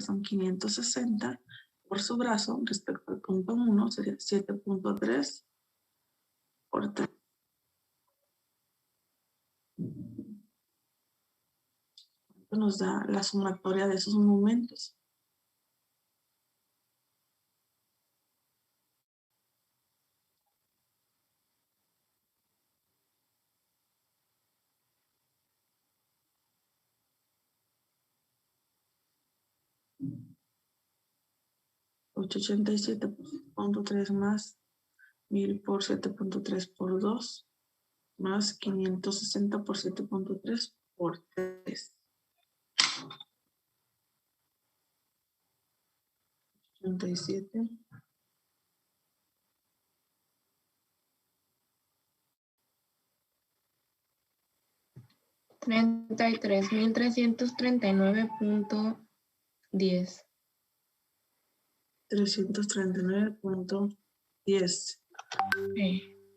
son 560 por su brazo respecto al punto 1, sería 7.3 por 3. Nos da la sumatoria de esos momentos. $887.3 más 1000 por 7.3 por 2 más 560 por 7.3 por 3. 87. $33,339.10. 339.10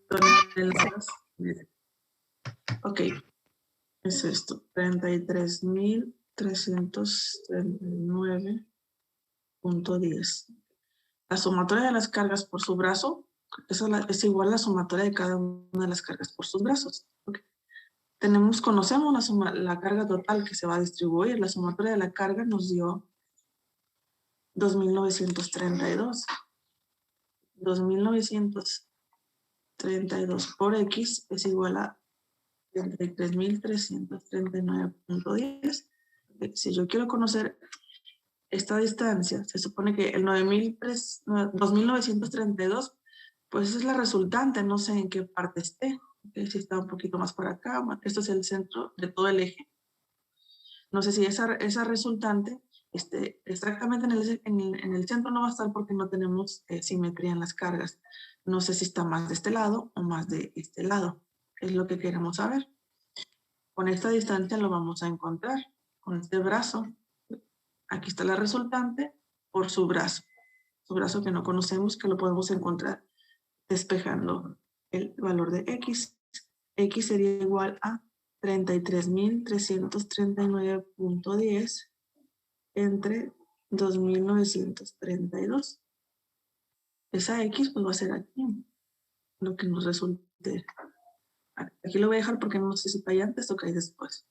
toneladas. Ok, es esto, 33.339.10. La sumatoria de las cargas por su brazo es igual a la sumatoria de cada una de las cargas por sus brazos. Okay. Conocemos la carga total que se va a distribuir. La sumatoria de la carga nos dio 2.932. 2.932 por X es igual a 33.339.10. Si yo quiero conocer esta distancia, se supone que el 2.932, pues esa es la resultante, no sé en qué parte esté. Si está un poquito más por acá, esto es el centro de todo el eje. No sé si esa resultante exactamente en el centro no va a estar porque no tenemos simetría en las cargas. No sé si está más de este lado o más de este lado. Es lo que queremos saber. Con esta distancia lo vamos a encontrar. Con este brazo. Aquí está la resultante por su brazo. Su brazo que no conocemos, que lo podemos encontrar despejando el valor de X. X sería igual a 33.339.10 entre 2.932. Esa X pues va a ser aquí, lo que nos resulte. Aquí lo voy a dejar porque no sé si cae antes o cae después.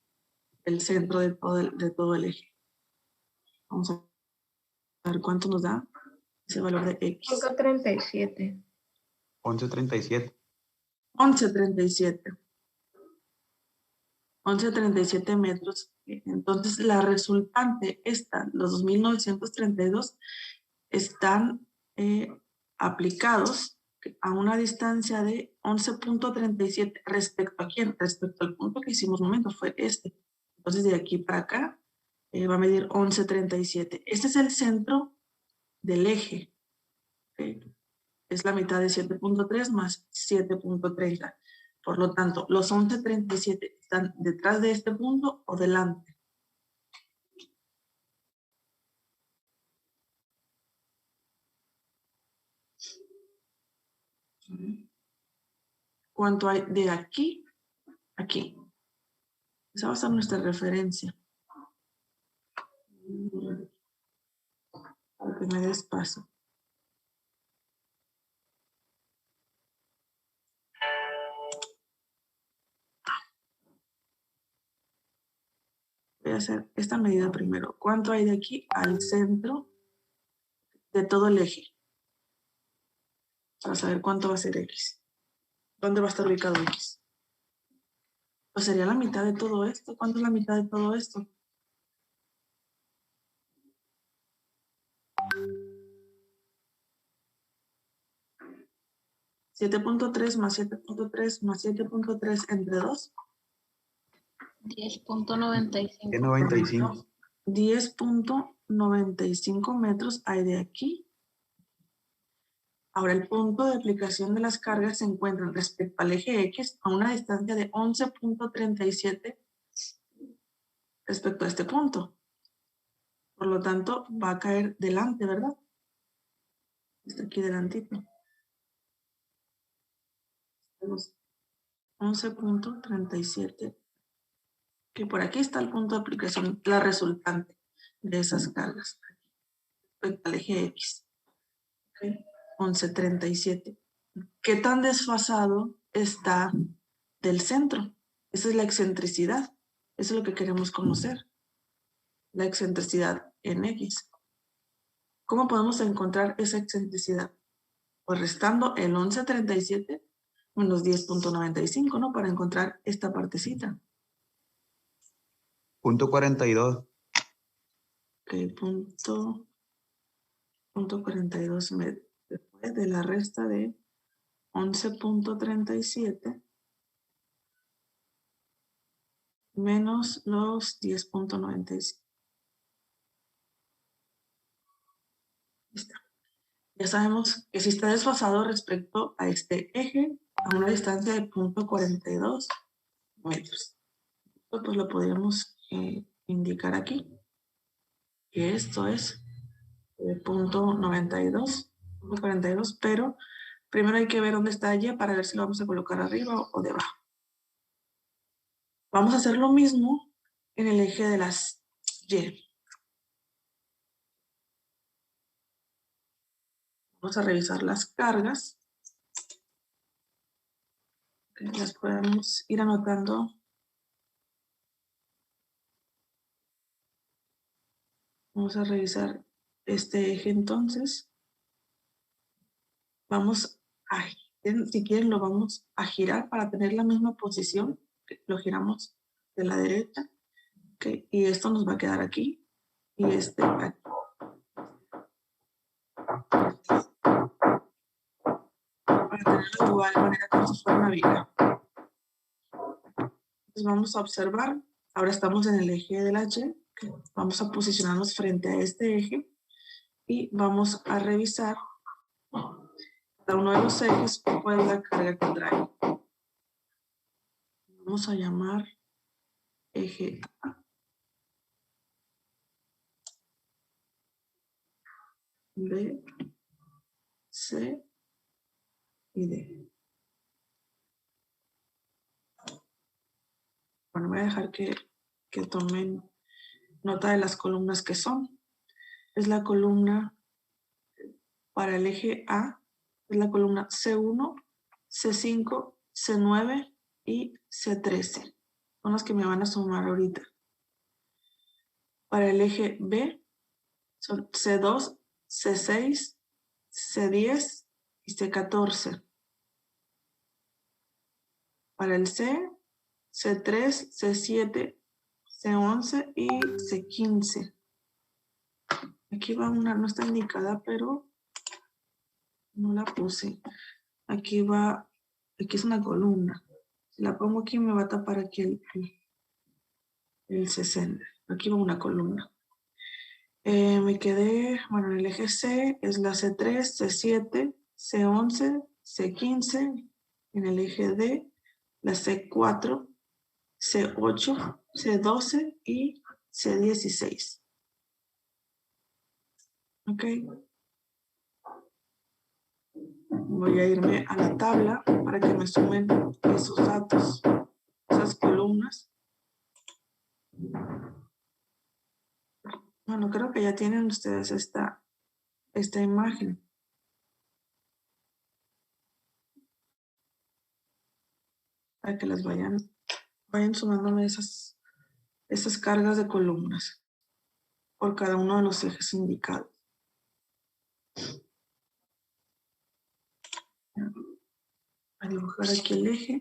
El centro de todo el eje. Vamos a ver cuánto nos da ese valor de X. 537. 1137. 1137. 1137 metros. Entonces, la resultante, los 2.932, están aplicados a una distancia de 11.37 respecto a quién, respecto al punto que hicimos un momento, fue este. Entonces, de aquí para acá va a medir 11.37. Este es el centro del eje. Es la mitad de 7.3 más 7.30. Por lo tanto, los 11.37 están detrás de este punto o delante. ¿Cuánto hay de aquí a aquí? Esa va a ser nuestra referencia. Para que me dé espacio. Voy a hacer esta medida primero. ¿Cuánto hay de aquí al centro de todo el eje? Para saber cuánto va a ser X. ¿Dónde va a estar ubicado X? Pues sería la mitad de todo esto. ¿Cuánto es la mitad de todo esto? 7.3 más 7.3 más 7.3 entre 2. 10.95. 95. 10.95 metros hay de aquí. Ahora, el punto de aplicación de las cargas se encuentra respecto al eje X a una distancia de 11.37 respecto a este punto. Por lo tanto, va a caer delante, ¿verdad? Está aquí delantito. 11.37. Que por aquí está el punto de aplicación, la resultante de esas cargas. respecto al eje X. ¿Okay? 11.37. ¿Qué tan desfasado está del centro? Esa es la excentricidad. Eso es lo que queremos conocer. La excentricidad en X. ¿Cómo podemos encontrar esa excentricidad? Pues restando el 11.37 menos 10.95, ¿no? Para encontrar esta partecita. Punto 42. Ok, punto 42 después de la resta de 11.37 menos los 10.95. Listo. Ya sabemos que si está desfasado respecto a este eje, a una distancia de 0.42 metros. Esto pues lo podríamos indicar aquí, que esto es 0.92, pero primero hay que ver dónde está Y para ver si lo vamos a colocar arriba o debajo. Vamos a hacer lo mismo en el eje de las Y. Vamos a revisar las cargas. Las podemos ir anotando. Vamos a revisar este eje entonces. Vamos a, si quieren lo vamos a girar para tener la misma posición. Lo giramos de la derecha. Okay, y esto nos va a quedar aquí. Y este aquí. Para tenerlo de igual manera como si fuera una viga. Entonces vamos a observar. Ahora estamos en el eje de la Y. Vamos a posicionarnos frente a este eje. Y vamos a revisar cada uno de los ejes cuál es la carga que trae. Vamos a llamar eje A, B, C y D. Bueno, voy a dejar que tomen nota de las columnas que son. Es la columna para el eje A, es la columna C1, C5, C9 y C13. Son las que me van a sumar ahorita. Para el eje B son C2, C6, C10 y C14. Para el C, C3, C7, C11 y C15. Aquí va una, no está indicada, pero no la puse. Aquí va, aquí es una columna. Si la pongo aquí me va a tapar aquí el 60. Aquí va una columna. Me quedé, bueno, en el eje C es la C3, C7, C11, C15. En el eje D, la C4, C8, C12 y C16. Ok. Voy a irme a la tabla para que me sumen esos datos, esas columnas. Bueno, creo que ya tienen ustedes esta imagen. Para que las vayan sumándome esas cargas de columnas por cada uno de los ejes indicados. A dibujar aquí el eje.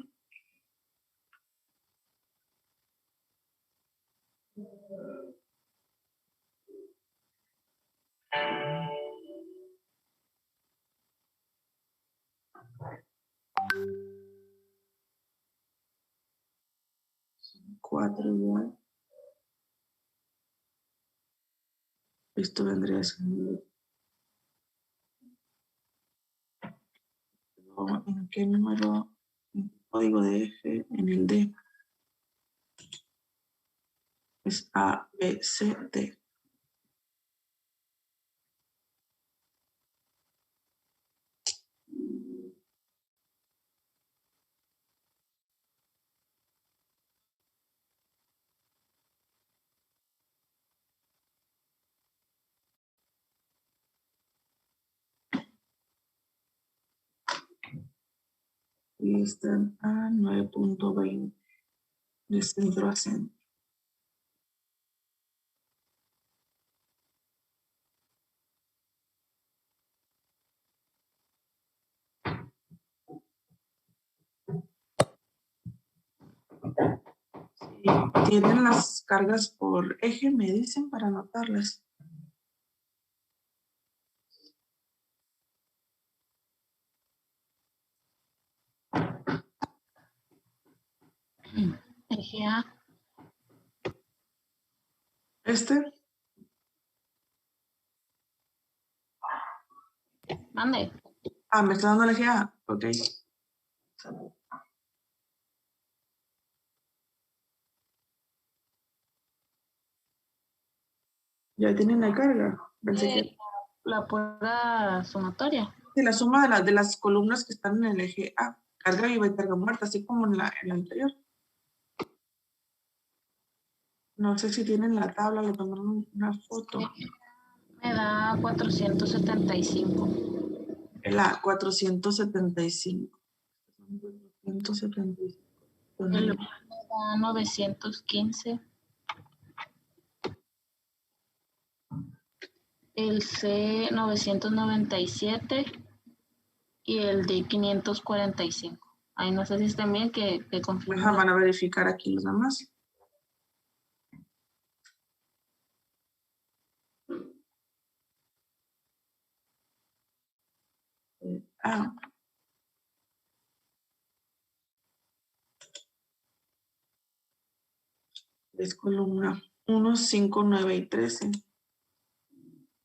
Cuatro igual. Esto vendría siendo. ¿En qué número? ¿En qué código de eje? En el D. Es A, B, C, D. y están a 9.20 de centro a centro. Si tienen las cargas por eje, me dicen para anotarlas. Eje A. Mande. Ah, me está dando el eje A. Ok. Ya tienen la carga. Pensé que La pura sumatoria. sí, la suma de las columnas que están en el eje A. Carga viva y carga muerta, así como en la anterior. No sé si tienen la tabla, le tomaron una foto. Me da 475. El A, 475. 475. El B me da 915. El C 997 y el D 545. Ay, no sé si están bien que confirmen. Ajá, van a verificar aquí los demás. A. Es columna 1, 5, 9 y 13.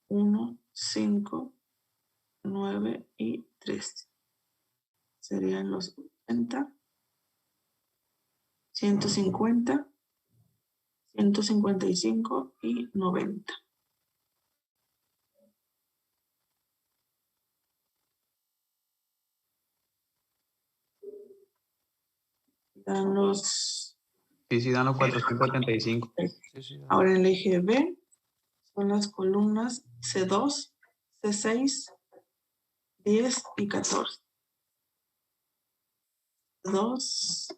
1, 5, 9 y 13. Serían los 80, 150, 155 y 90. Dan los... Sí, dan los 475. Ahora en el eje B son las columnas C2, C6, 10 y 14. 2,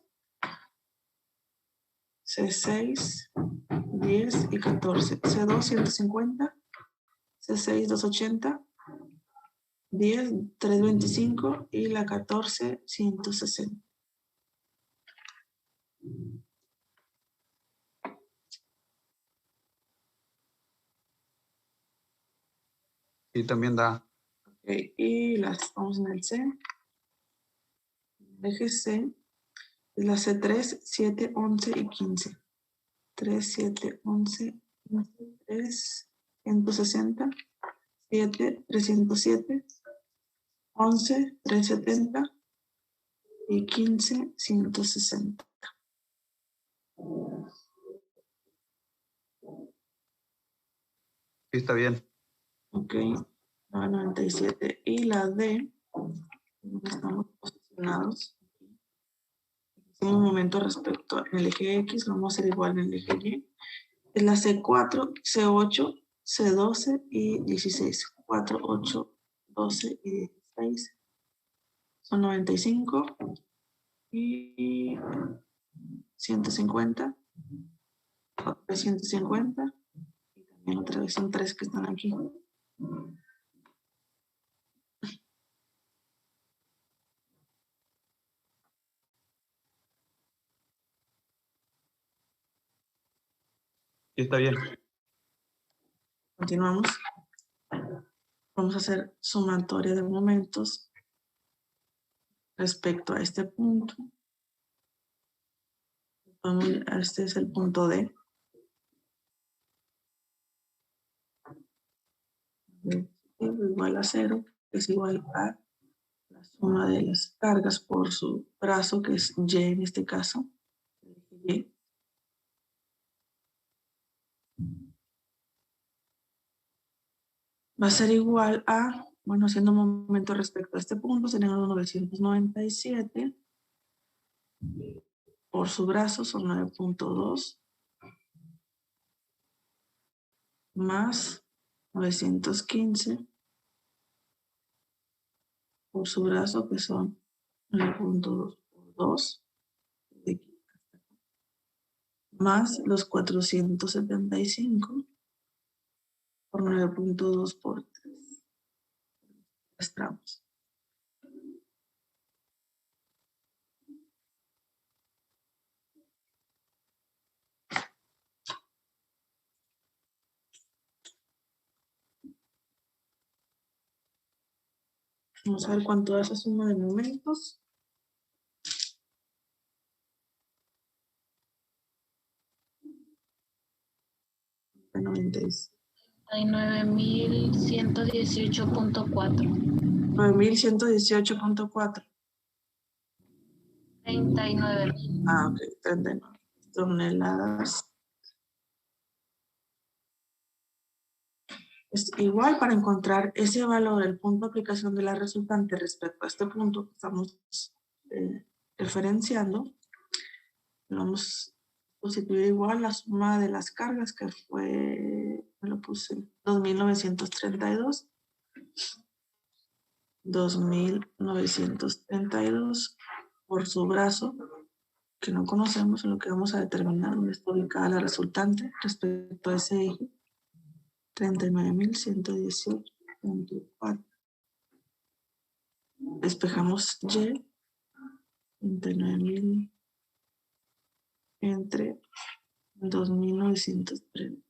C6, 10 y 14. C2, 150. C6, 280. 10, 325 y la 14, 160. Sí, también da. Okay, y las vamos en el C. El eje C es la C3, 7, 11 y 15. 3, 7, 11, 15, 3, 160, 7, 307, 11, 370 y 15, 160. Sí, está bien. Ok, 97. Y la D, ¿dónde estamos posicionados? En un momento respecto en el eje X, lo vamos a hacer igual en el eje Y. Es la C4, C8, C12 y 16. 4, 8, 12 y 16. Son 95 y 150. 150. Y también otra vez son 3 que están aquí. Sí, está bien. Continuamos. Vamos a hacer sumatoria de momentos respecto a este punto. Este es el punto D. Igual a 0, es igual a la suma de las cargas por su brazo, que es Y en este caso. Y. Va a ser igual a, bueno, haciendo un momento respecto a este punto, serían los 997. Por su brazo son 9.2 más 915 por su brazo, que son 9.2 por 2, de aquí hasta acá, más los 475 por 9.2 por 3. Restamos. Vamos a ver cuánto da esa suma de momentos. De 96. 39.118.4. 9.118.4. 39.000. Ah, ok, 39 toneladas. Es igual para encontrar ese valor, el punto de aplicación de la resultante respecto a este punto que estamos referenciando. Vamos a sustituir igual la suma de las cargas que fue, me lo puse, 2.932. 2.932 por su brazo, que no conocemos, en lo que vamos a determinar dónde está ubicada la resultante respecto a ese eje. 39.118.4. Despejamos Y, 39.000 entre 2.930.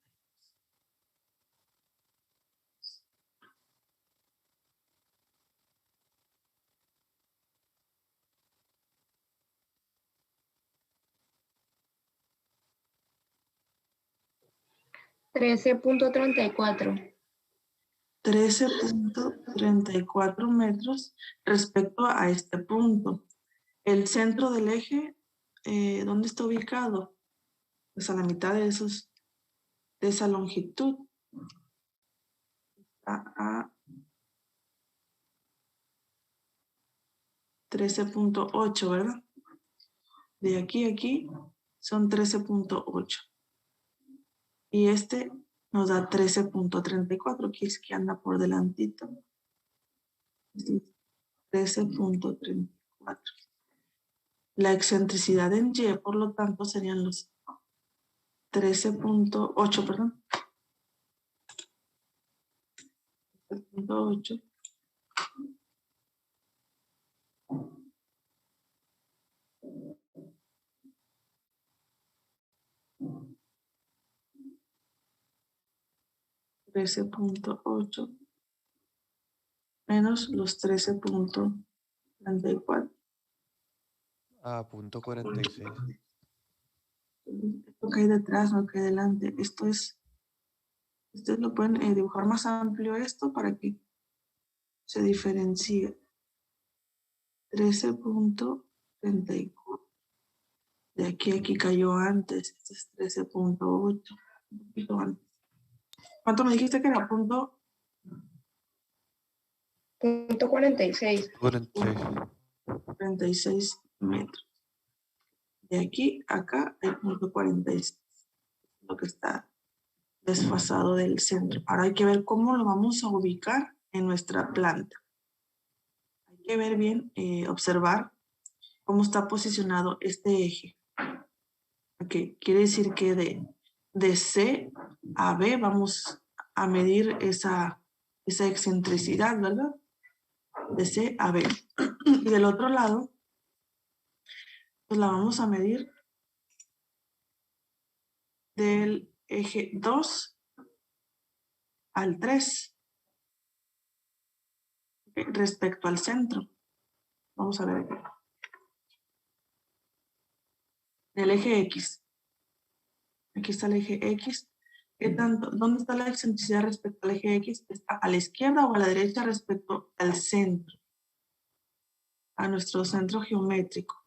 $13.34. 13.34 metros respecto a este punto. El centro del eje, ¿dónde está ubicado? Pues a la mitad de esa longitud. A 13.8, ¿verdad? De aquí a aquí son 13.8. Y este nos da 13.34, que es que anda por delantito. 13.34. La excentricidad en Y, por lo tanto, serían los 13.8, perdón. 13.8. $13.8 menos los 13.34. A punto 46. Esto que hay detrás, no que hay delante. Esto es, ustedes lo pueden dibujar más amplio esto para que se diferencie. 13.34. De aquí a aquí cayó antes. Este es 13.8. Un poquito antes. ¿Cuánto me dijiste que era? Punto 46. 46. 36 metros. De aquí a acá hay punto 46. Lo que está desfasado del centro. Ahora hay que ver cómo lo vamos a ubicar en nuestra planta. Hay que ver bien, observar cómo está posicionado este eje. Ok, quiere decir que de C a B vamos a medir esa excentricidad, ¿verdad? De C a B. Y del otro lado, pues la vamos a medir del eje 2 al 3 respecto al centro. Vamos a ver aquí. Del eje X. Aquí está el eje X. ¿Qué tanto? ¿Dónde está la excentricidad respecto al eje X? ¿Está a la izquierda o a la derecha respecto al centro? A nuestro centro geométrico.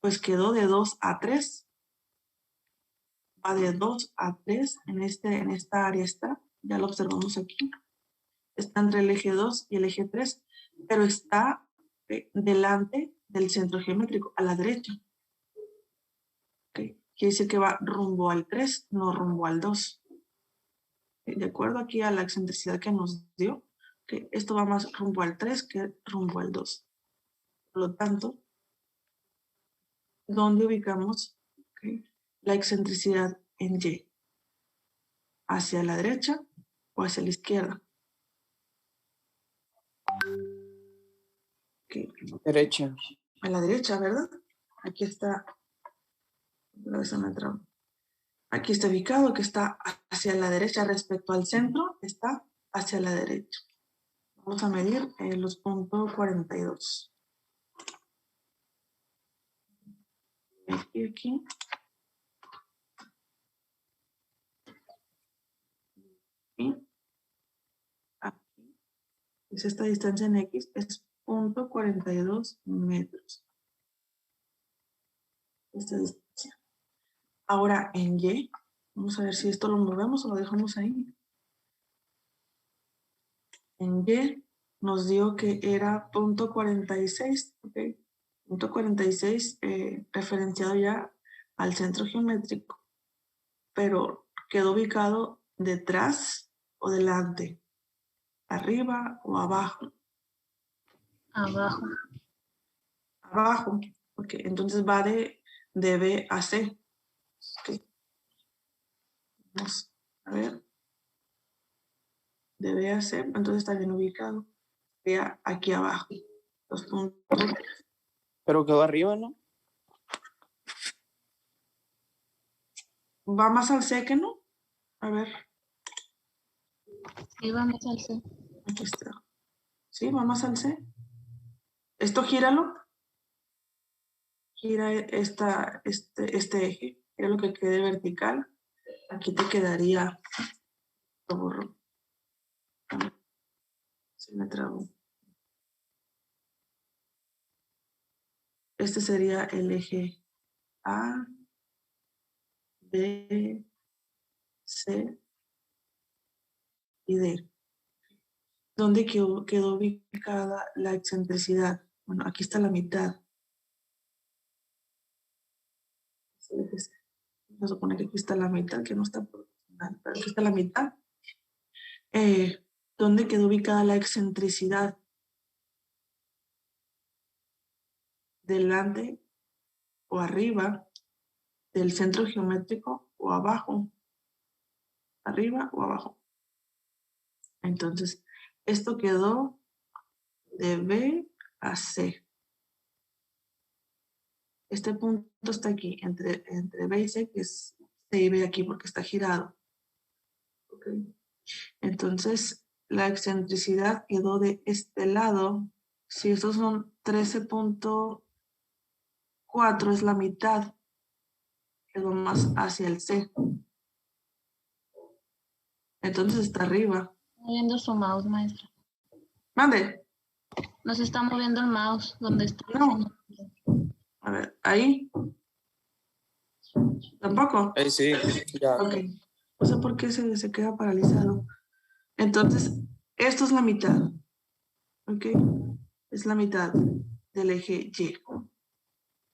Pues quedó de 2 a 3. Va de 2 a 3. En esta área está. Ya lo observamos aquí. Está entre el eje 2 y el eje 3. Pero está delante del centro geométrico, a la derecha. Okay. Quiere decir que va rumbo al 3, no rumbo al 2. De acuerdo aquí a la excentricidad que nos dio, que esto va más rumbo al 3 que rumbo al 2. Por Por lo tanto, ¿dónde ubicamos la excentricidad en Y? ¿Hacia la derecha o hacia la izquierda? Derecha. A la derecha, ¿verdad? Aquí está. Aquí está ubicado que está hacia la derecha respecto al centro, está hacia la derecha. Vamos a medir los puntos 42. Aquí. Y aquí. Es esta distancia en X, es 0.42 metros. Esta distancia. Ahora en Y, vamos a ver si esto lo movemos o lo dejamos ahí. En Y nos dio que era 0.46, ¿ok? 0.46 referenciado ya al centro geométrico, pero quedó ubicado detrás o delante, arriba o abajo. Abajo. Abajo, porque entonces va de B a C. Okay. Vamos a ver. De B a C, entonces está bien ubicado. Vea aquí abajo. Los puntos. Pero quedó arriba, ¿no? Va más al C que no. A ver, Sí, vamos al C. aquí está. Sí, va más al C. Esto gíralo. Gira este eje. Gira lo que quede vertical. Aquí te quedaría. Lo borro. Se me trabó. Este sería el eje A, B, C y D. ¿Dónde quedó ubicada la excentricidad? Bueno, aquí está la mitad. Se supone que aquí está la mitad, que no está proporcional, pero aquí está la mitad. ¿Dónde quedó ubicada la excentricidad? ¿Delante o arriba del centro geométrico o abajo? ¿Arriba o abajo? Entonces, esto quedó de B a C. Este punto está aquí, entre B y C, que es C y B aquí porque está girado. Okay. Entonces, la excentricidad quedó de este lado. Si estos son 13.4, es la mitad. Quedó más hacia el C. Entonces está arriba. Moviendo su mouse, maestra. Mande. No se está moviendo el mouse. ¿Dónde está? No. A ver, ahí. ¿Tampoco? Sí, ya. Ok. No sé por qué se queda paralizado. Entonces, esto es la mitad. ¿Ok? Es la mitad del eje Y.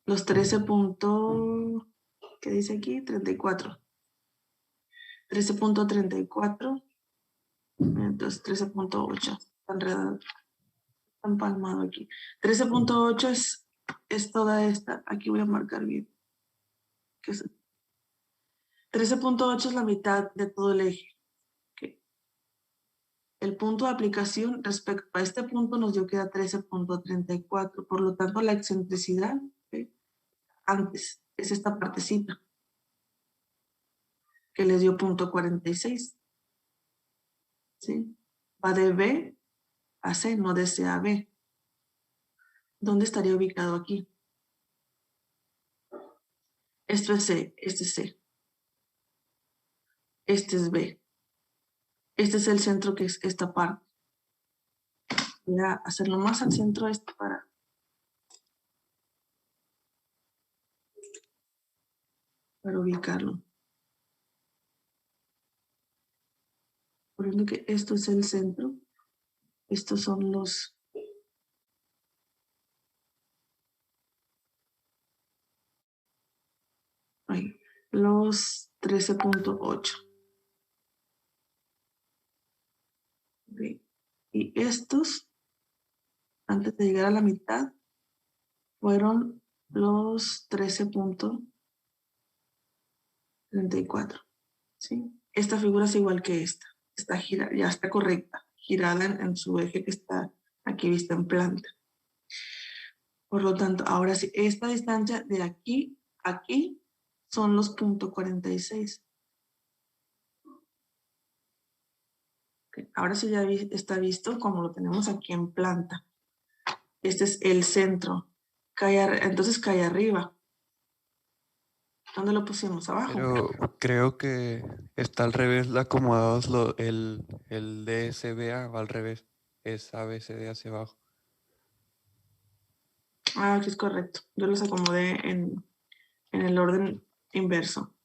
Los 13 puntos, ¿qué dice aquí? 34. 13.34. Entonces, 13.8. Está enredado. Está empalmado aquí. 13.8 es toda esta. Aquí voy a marcar bien. 13.8 es la mitad de todo el eje. Okay. El punto de aplicación respecto a este punto nos dio que era 13.34. Por lo tanto, la excentricidad, ¿okay?, antes es esta partecita que les dio 0.46. ¿Sí? Va de B a C, no de C a B. ¿Dónde estaría ubicado aquí? Esto es C, este es C. Este es B. Este es el centro, que es esta parte. Voy a hacerlo más al centro esto para ubicarlo. Poniendo que esto es el centro. Estos son los... los 13.8. Okay. Y estos, antes de llegar a la mitad, fueron los 13.34. ¿Sí? Esta figura es igual que esta. Está girada, ya está correcta, girada en su eje que está aquí vista en planta. Por lo tanto, ahora sí, esta distancia de aquí a aquí son los .46. Okay. Ahora sí ya está visto como lo tenemos aquí en planta. Este es el centro. Entonces cae arriba. ¿Dónde lo pusimos? Abajo. Pero creo que está al revés, acomodados el DSBA va al revés. Es ABCD hacia abajo. Ah, aquí es correcto. Yo los acomodé en el orden inverso.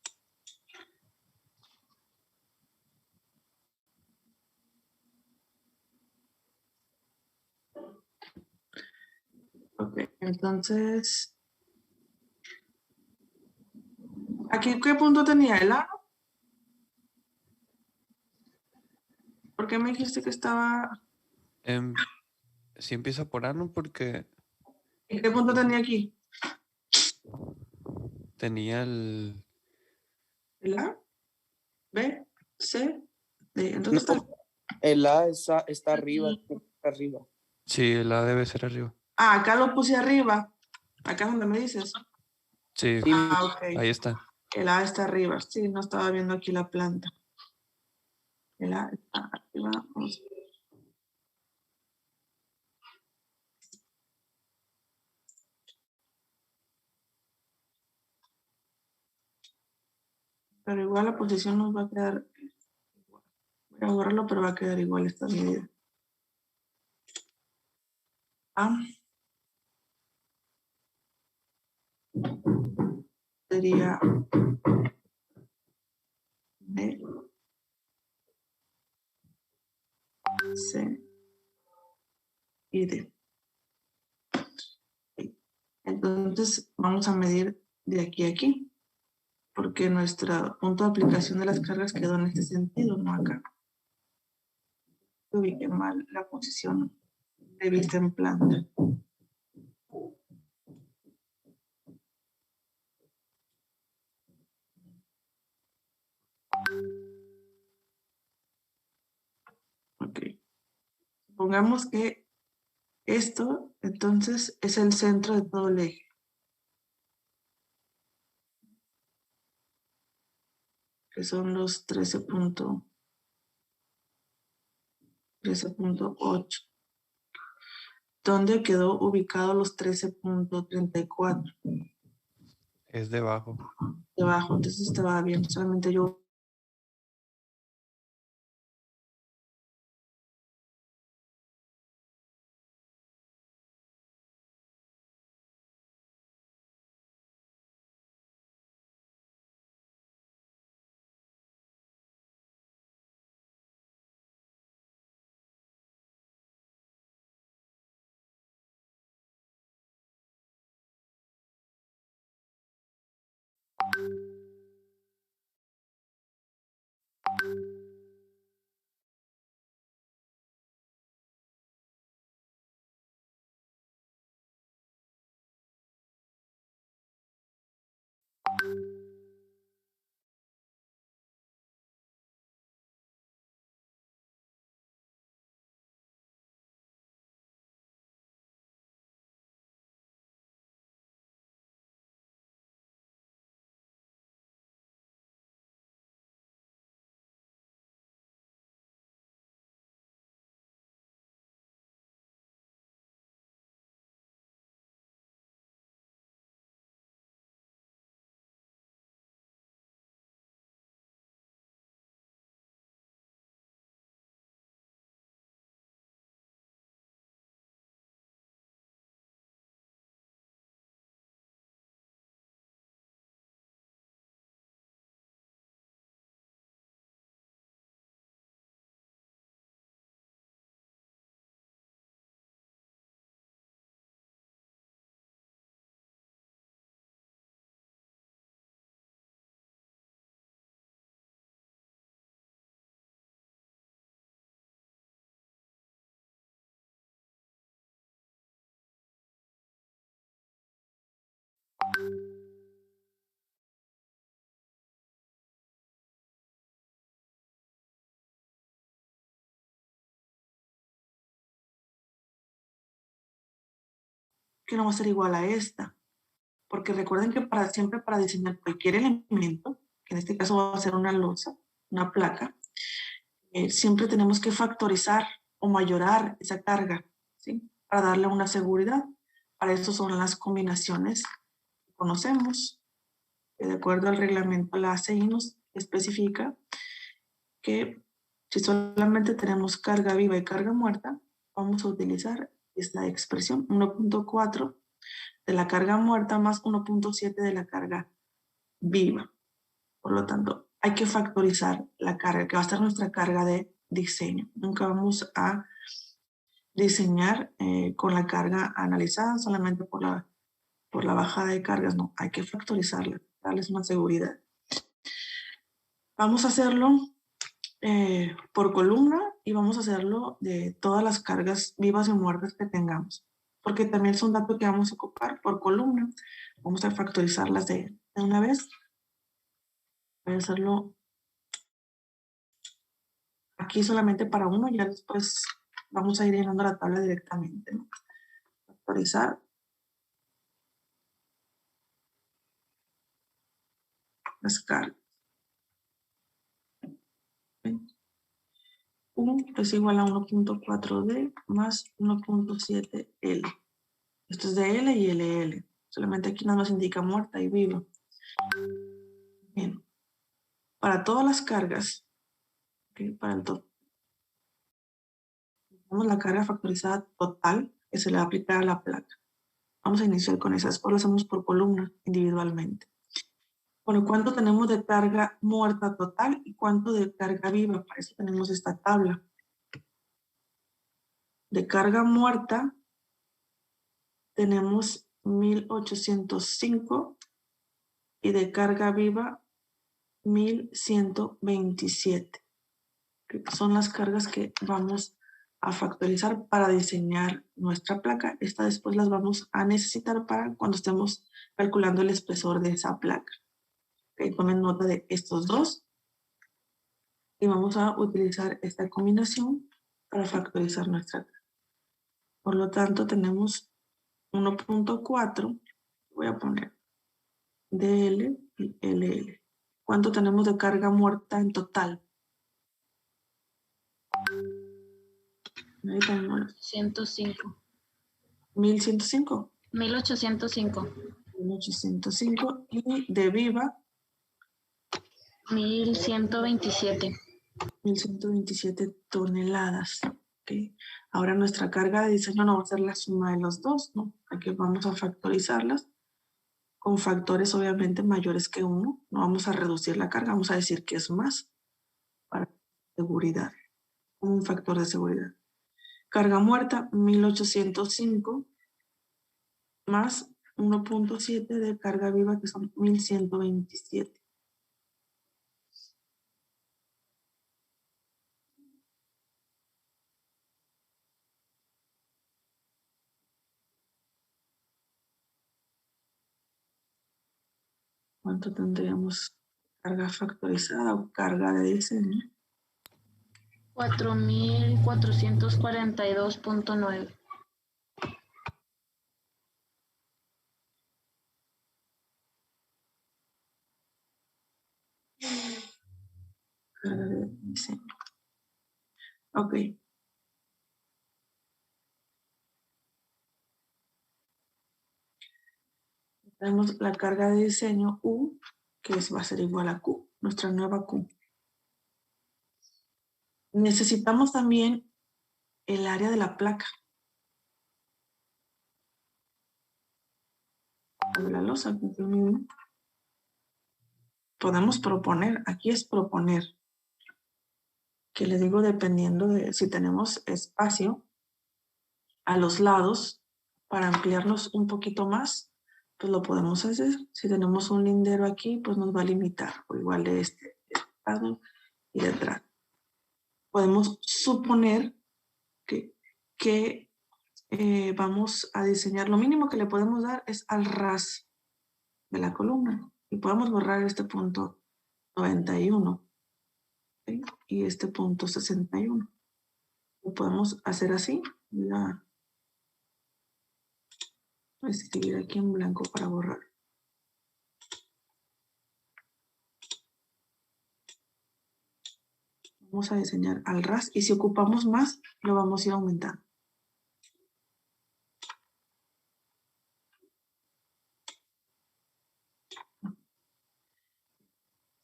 Ok, entonces, ¿aquí qué punto tenía el ano? ¿Por qué me dijiste que estaba? Sí empieza por ano porque ¿Y qué punto tenía aquí? tenía el... ¿El A? ¿B? ¿C? D. No, Entonces está. el A está arriba, arriba. Sí, el A debe ser arriba. Ah, acá lo puse arriba. Acá es donde me dices. Sí, Sí, Ah, ok. ahí está. El A está arriba. Sí, no estaba viendo aquí la planta. El A está arriba. Vamos. Pero igual la posición nos va a quedar. Voy a borrarlo, pero va a quedar igual esta medida. A sería B, C y D. Entonces vamos a medir de aquí a aquí, porque nuestro punto de aplicación de las cargas quedó en este sentido, no acá. Ubiqué mal la posición de vista en planta. Ok. Supongamos que esto, entonces, es el centro de todo el eje. Que son los 13.8. ¿Dónde quedó ubicado los 13.34? Es debajo. Debajo, entonces estaba bien, solamente yo que no va a ser igual a esta. Porque recuerden que siempre para diseñar cualquier elemento, que en este caso va a ser una losa, una placa, siempre tenemos que factorizar o mayorar esa carga, ¿sí? Para darle una seguridad. Para eso son las combinaciones que conocemos. De acuerdo al reglamento, la ACI nos especifica que si solamente tenemos carga viva y carga muerta, vamos a utilizar esta expresión, 1.4 de la carga muerta más 1.7 de la carga viva. Por lo tanto, hay que factorizar la carga, que va a ser nuestra carga de diseño. Nunca vamos a diseñar con la carga analizada solamente por la bajada de cargas. No, hay que factorizarla, darles una seguridad. Vamos a hacerlo por columna y vamos a hacerlo de todas las cargas vivas y muertas que tengamos, porque también es un dato que vamos a ocupar por columna. Vamos a factorizarlas de una vez. Voy a hacerlo aquí solamente para uno, ya después vamos a ir llenando la tabla directamente, ¿no? Factorizar las cargas. U es igual a 1.4D más 1.7L. Esto es de L y LL. Solamente aquí nada más indica muerta y viva. Bien. Para todas las cargas, ¿okay? Para el total, tenemos la carga factorizada total que se le va a aplicar a la placa. Vamos a iniciar con esas, o lo hacemos por columna individualmente. Bueno, ¿cuánto tenemos de carga muerta total y cuánto de carga viva? Para eso tenemos esta tabla. De carga muerta tenemos 1805 y de carga viva 1127. Que son las cargas que vamos a factorizar para diseñar nuestra placa. Esta después las vamos a necesitar para cuando estemos calculando el espesor de esa placa. Okay, tomen nota de estos dos y vamos a utilizar esta combinación para factorizar nuestra carga. Por lo tanto, tenemos 1.4, voy a poner DL y LL. ¿Cuánto tenemos de carga muerta en total? 105. 1105. 1805. 1805 y de viva 1127. 1127 toneladas. ¿Okay? Ahora nuestra carga de diseño no va a ser la suma de los dos, ¿no? Aquí vamos a factorizarlas con factores obviamente mayores que 1. No vamos a reducir la carga, vamos a decir que es más para seguridad, un factor de seguridad. Carga muerta 1805 más 1.7 de carga viva que son 1127. ¿Cuánto tendríamos carga factorizada o carga de diseño? 4442.9. Carga de diseño. Ok. Tenemos la carga de diseño U, que va a ser igual a Q, nuestra nueva Q. Necesitamos también el área de la placa. La losa, podemos proponer, aquí es proponer, que les digo dependiendo de si tenemos espacio a los lados para ampliarnos un poquito más, pues lo podemos hacer. Si tenemos un lindero aquí, pues nos va a limitar, o igual de este lado y detrás. Podemos suponer que vamos a diseñar, lo mínimo que le podemos dar es al ras de la columna y podemos borrar este punto 91, ¿sí? Y este punto 61. Lo podemos hacer así. Ya. Voy a escribir aquí en blanco para borrar. Vamos a diseñar al ras y si ocupamos más, lo vamos a ir aumentando.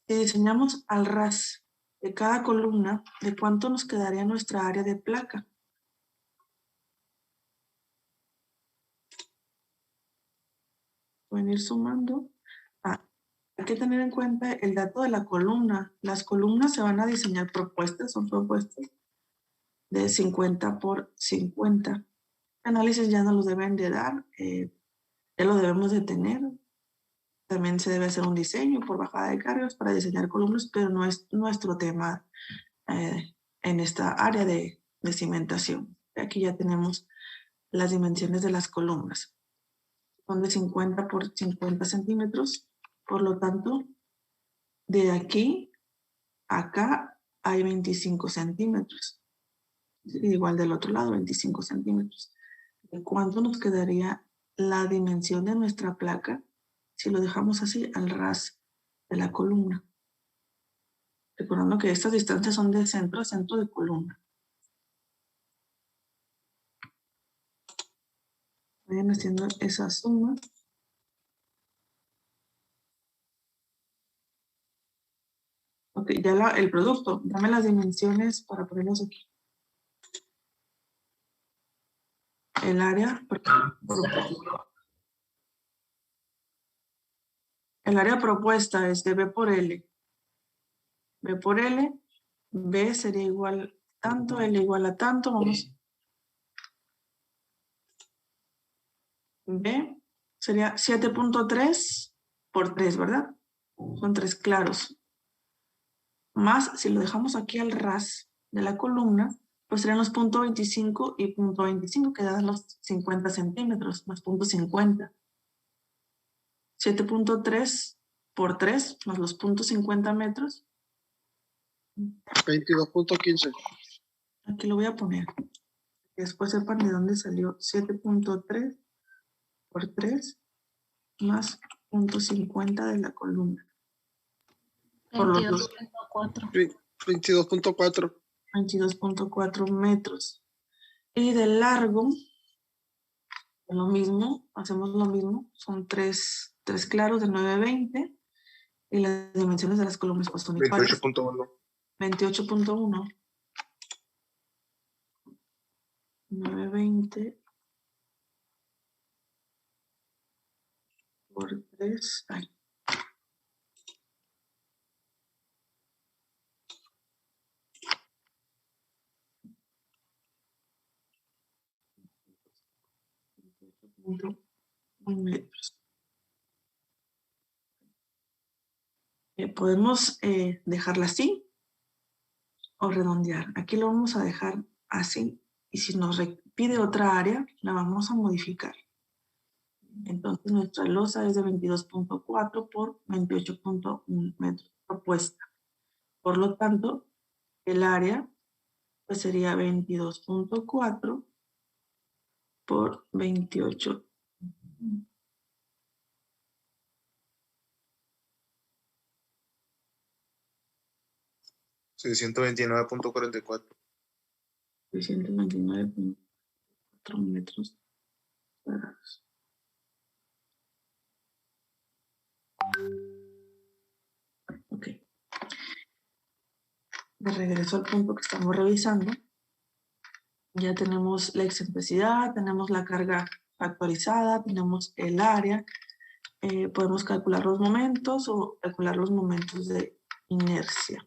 Si diseñamos al ras de cada columna, ¿de cuánto nos quedaría nuestra área de placa? Pueden ir sumando. Hay que tener en cuenta el dato de la columna. Las columnas se van a diseñar propuestas, son propuestas de 50 por 50. Análisis ya no los deben de dar, ya lo debemos de tener. También se debe hacer un diseño por bajada de cargas para diseñar columnas, pero no es nuestro tema en esta área de cimentación. Aquí ya tenemos las dimensiones de las columnas. Son de 50 por 50 centímetros. Por lo tanto, de aquí a acá hay 25 centímetros. Igual del otro lado, 25 centímetros. ¿De cuánto nos quedaría la dimensión de nuestra placa si lo dejamos así al ras de la columna? Recordando que estas distancias son de centro a centro de columna. Vayan haciendo esa suma. Ok, ya el producto. Dame las dimensiones para ponerlos aquí. El área propuesta es de B por L. B por L. B sería igual tanto, L igual a tanto. Vamos. B sería 7.3 por 3, ¿verdad? Son 3 claros. Más, si lo dejamos aquí al ras de la columna, pues serían los 0.25 y 0.25, que dan los 50 centímetros, más 0.50. 7.3 por 3, más los 0.50 metros. 22.15. Aquí lo voy a poner. Después sepan de dónde salió 7.3 por 3, más 0.50 de la columna. Por los 22.4. 22.4. 22.4 metros. Y de largo, lo mismo, hacemos lo mismo, son 3 claros de 9.20 y las dimensiones de las columnas pues son iguales. 28.1. 28.1. 9.20 por 3. Ay. Metros. Podemos dejarla así o redondear. Aquí lo vamos a dejar así y si nos pide otra área, la vamos a modificar. Entonces nuestra losa es de 22.4 por 28.1 metros propuesta. Por lo tanto, el área pues sería 22.4 por 28. Sí, 129.44. 629.4 metros cuadrados. Ok. De regreso al punto que estamos revisando. Ya tenemos la excentricidad, tenemos la carga factorizada, tenemos el área. Podemos calcular los momentos o calcular los momentos de inercia.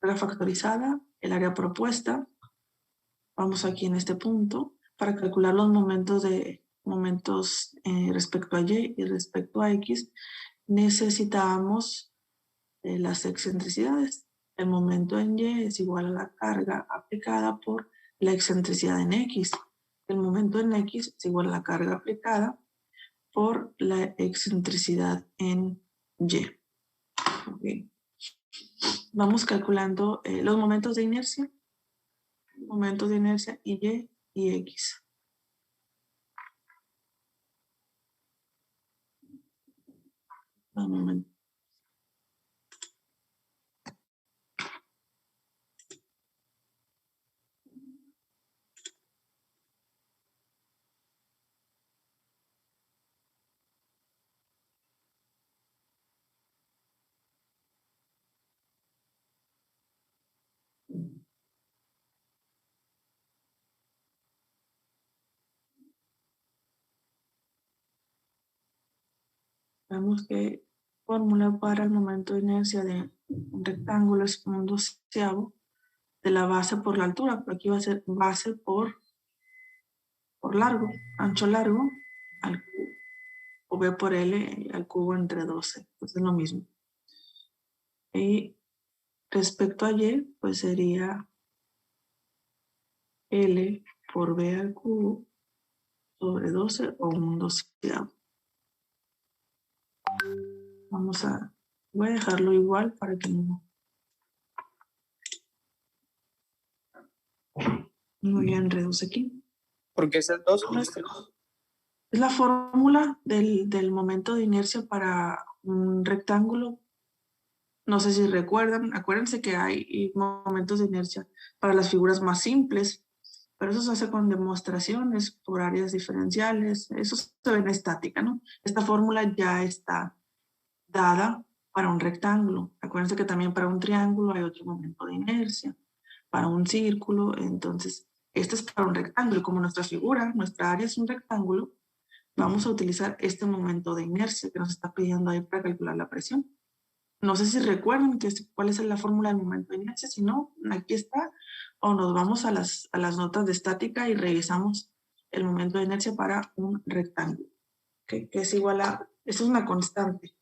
Carga factorizada, el área propuesta. Vamos aquí en este punto para calcular los momentos respecto a Y y respecto a X. Necesitamos las excentricidades. El momento en Y es igual a la carga aplicada por la excentricidad en X. El momento en X es igual a la carga aplicada por la excentricidad en Y. Okay. vamos calculando los momentos de inercia. Momentos de inercia Y y X. Un momento. Vemos que fórmula para el momento de inercia de un rectángulo es un doceavo de la base por la altura, pero aquí va a ser base por largo, ancho largo, al cubo, o B por L al cubo entre 12, pues es lo mismo. Y respecto a Y, pues sería L por B al cubo sobre 12 o un doceavo. Voy a dejarlo igual para que no haya enredos aquí. Porque es el 2, maestro. Es la fórmula del momento de inercia para un rectángulo. No sé si recuerdan, acuérdense que hay momentos de inercia para las figuras más simples, pero eso se hace con demostraciones por áreas diferenciales. Eso se ve en estática, ¿no? Esta fórmula ya está dada para un rectángulo. Acuérdense que también para un triángulo hay otro momento de inercia. Para un círculo, entonces, este es para un rectángulo. Como nuestra figura, nuestra área es un rectángulo, vamos a utilizar este momento de inercia que nos está pidiendo ahí para calcular la presión. No sé si recuerdan cuál es la fórmula del momento de inercia. Si no, aquí está. O nos vamos a las notas de estática y revisamos el momento de inercia para un rectángulo. Que es igual a, esto es una constante.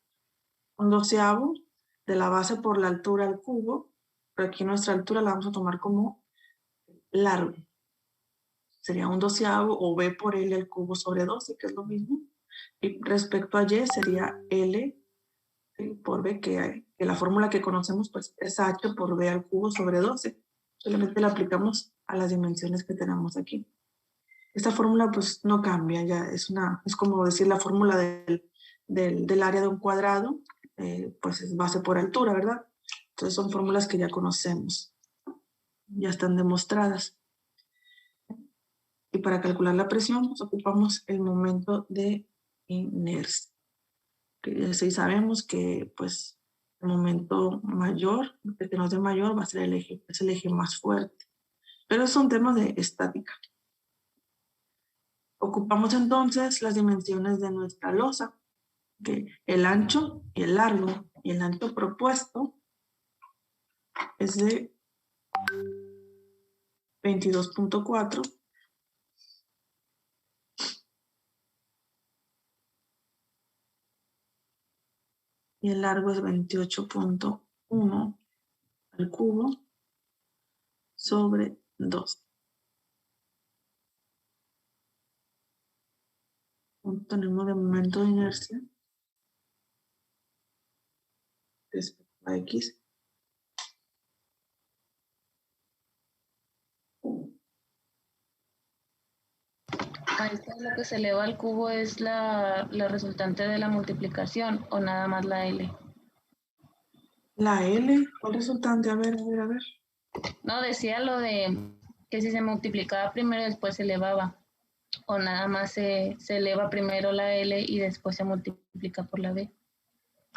Un doceavo de la base por la altura al cubo. Pero aquí nuestra altura la vamos a tomar como largo. Sería un doceavo o B por L al cubo sobre 12, que es lo mismo. Y respecto a Y sería L por B, que la fórmula que conocemos pues es H por B al cubo sobre 12. Solamente la aplicamos a las dimensiones que tenemos aquí. Esta fórmula pues no cambia, ya es como decir la fórmula del área de un cuadrado, pues es base por altura, ¿verdad? Entonces son fórmulas que ya conocemos, ya están demostradas. Y para calcular la presión pues ocupamos el momento de inercia. Sí sabemos que pues el momento mayor, el que nos dé mayor va a ser el eje, es el eje más fuerte. Pero es un tema de estática. Ocupamos entonces las dimensiones de nuestra losa, que el ancho y el largo, y el ancho propuesto es de 22.4 y el largo es 28.1 al cubo sobre 2. Tenemos de momento de inercia respecto a X. Maestra, lo que se eleva al cubo es la resultante de la multiplicación o nada más la L. La L, ¿cuál resultante? A ver. No, decía lo de que si se multiplicaba primero después se elevaba. O nada más se eleva primero la L y después se multiplica por la B.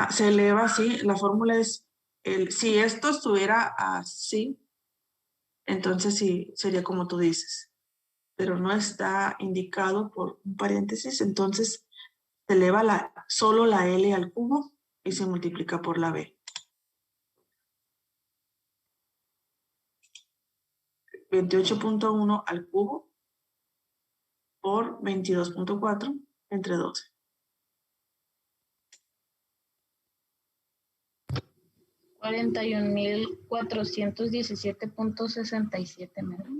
Se eleva, sí. La fórmula es, si esto estuviera así, entonces sí, sería como tú dices. Pero no está indicado por un paréntesis, entonces se eleva solo la L al cubo y se multiplica por la B. 28.1 al cubo por 22.4 entre 12. 41.417.67 metros.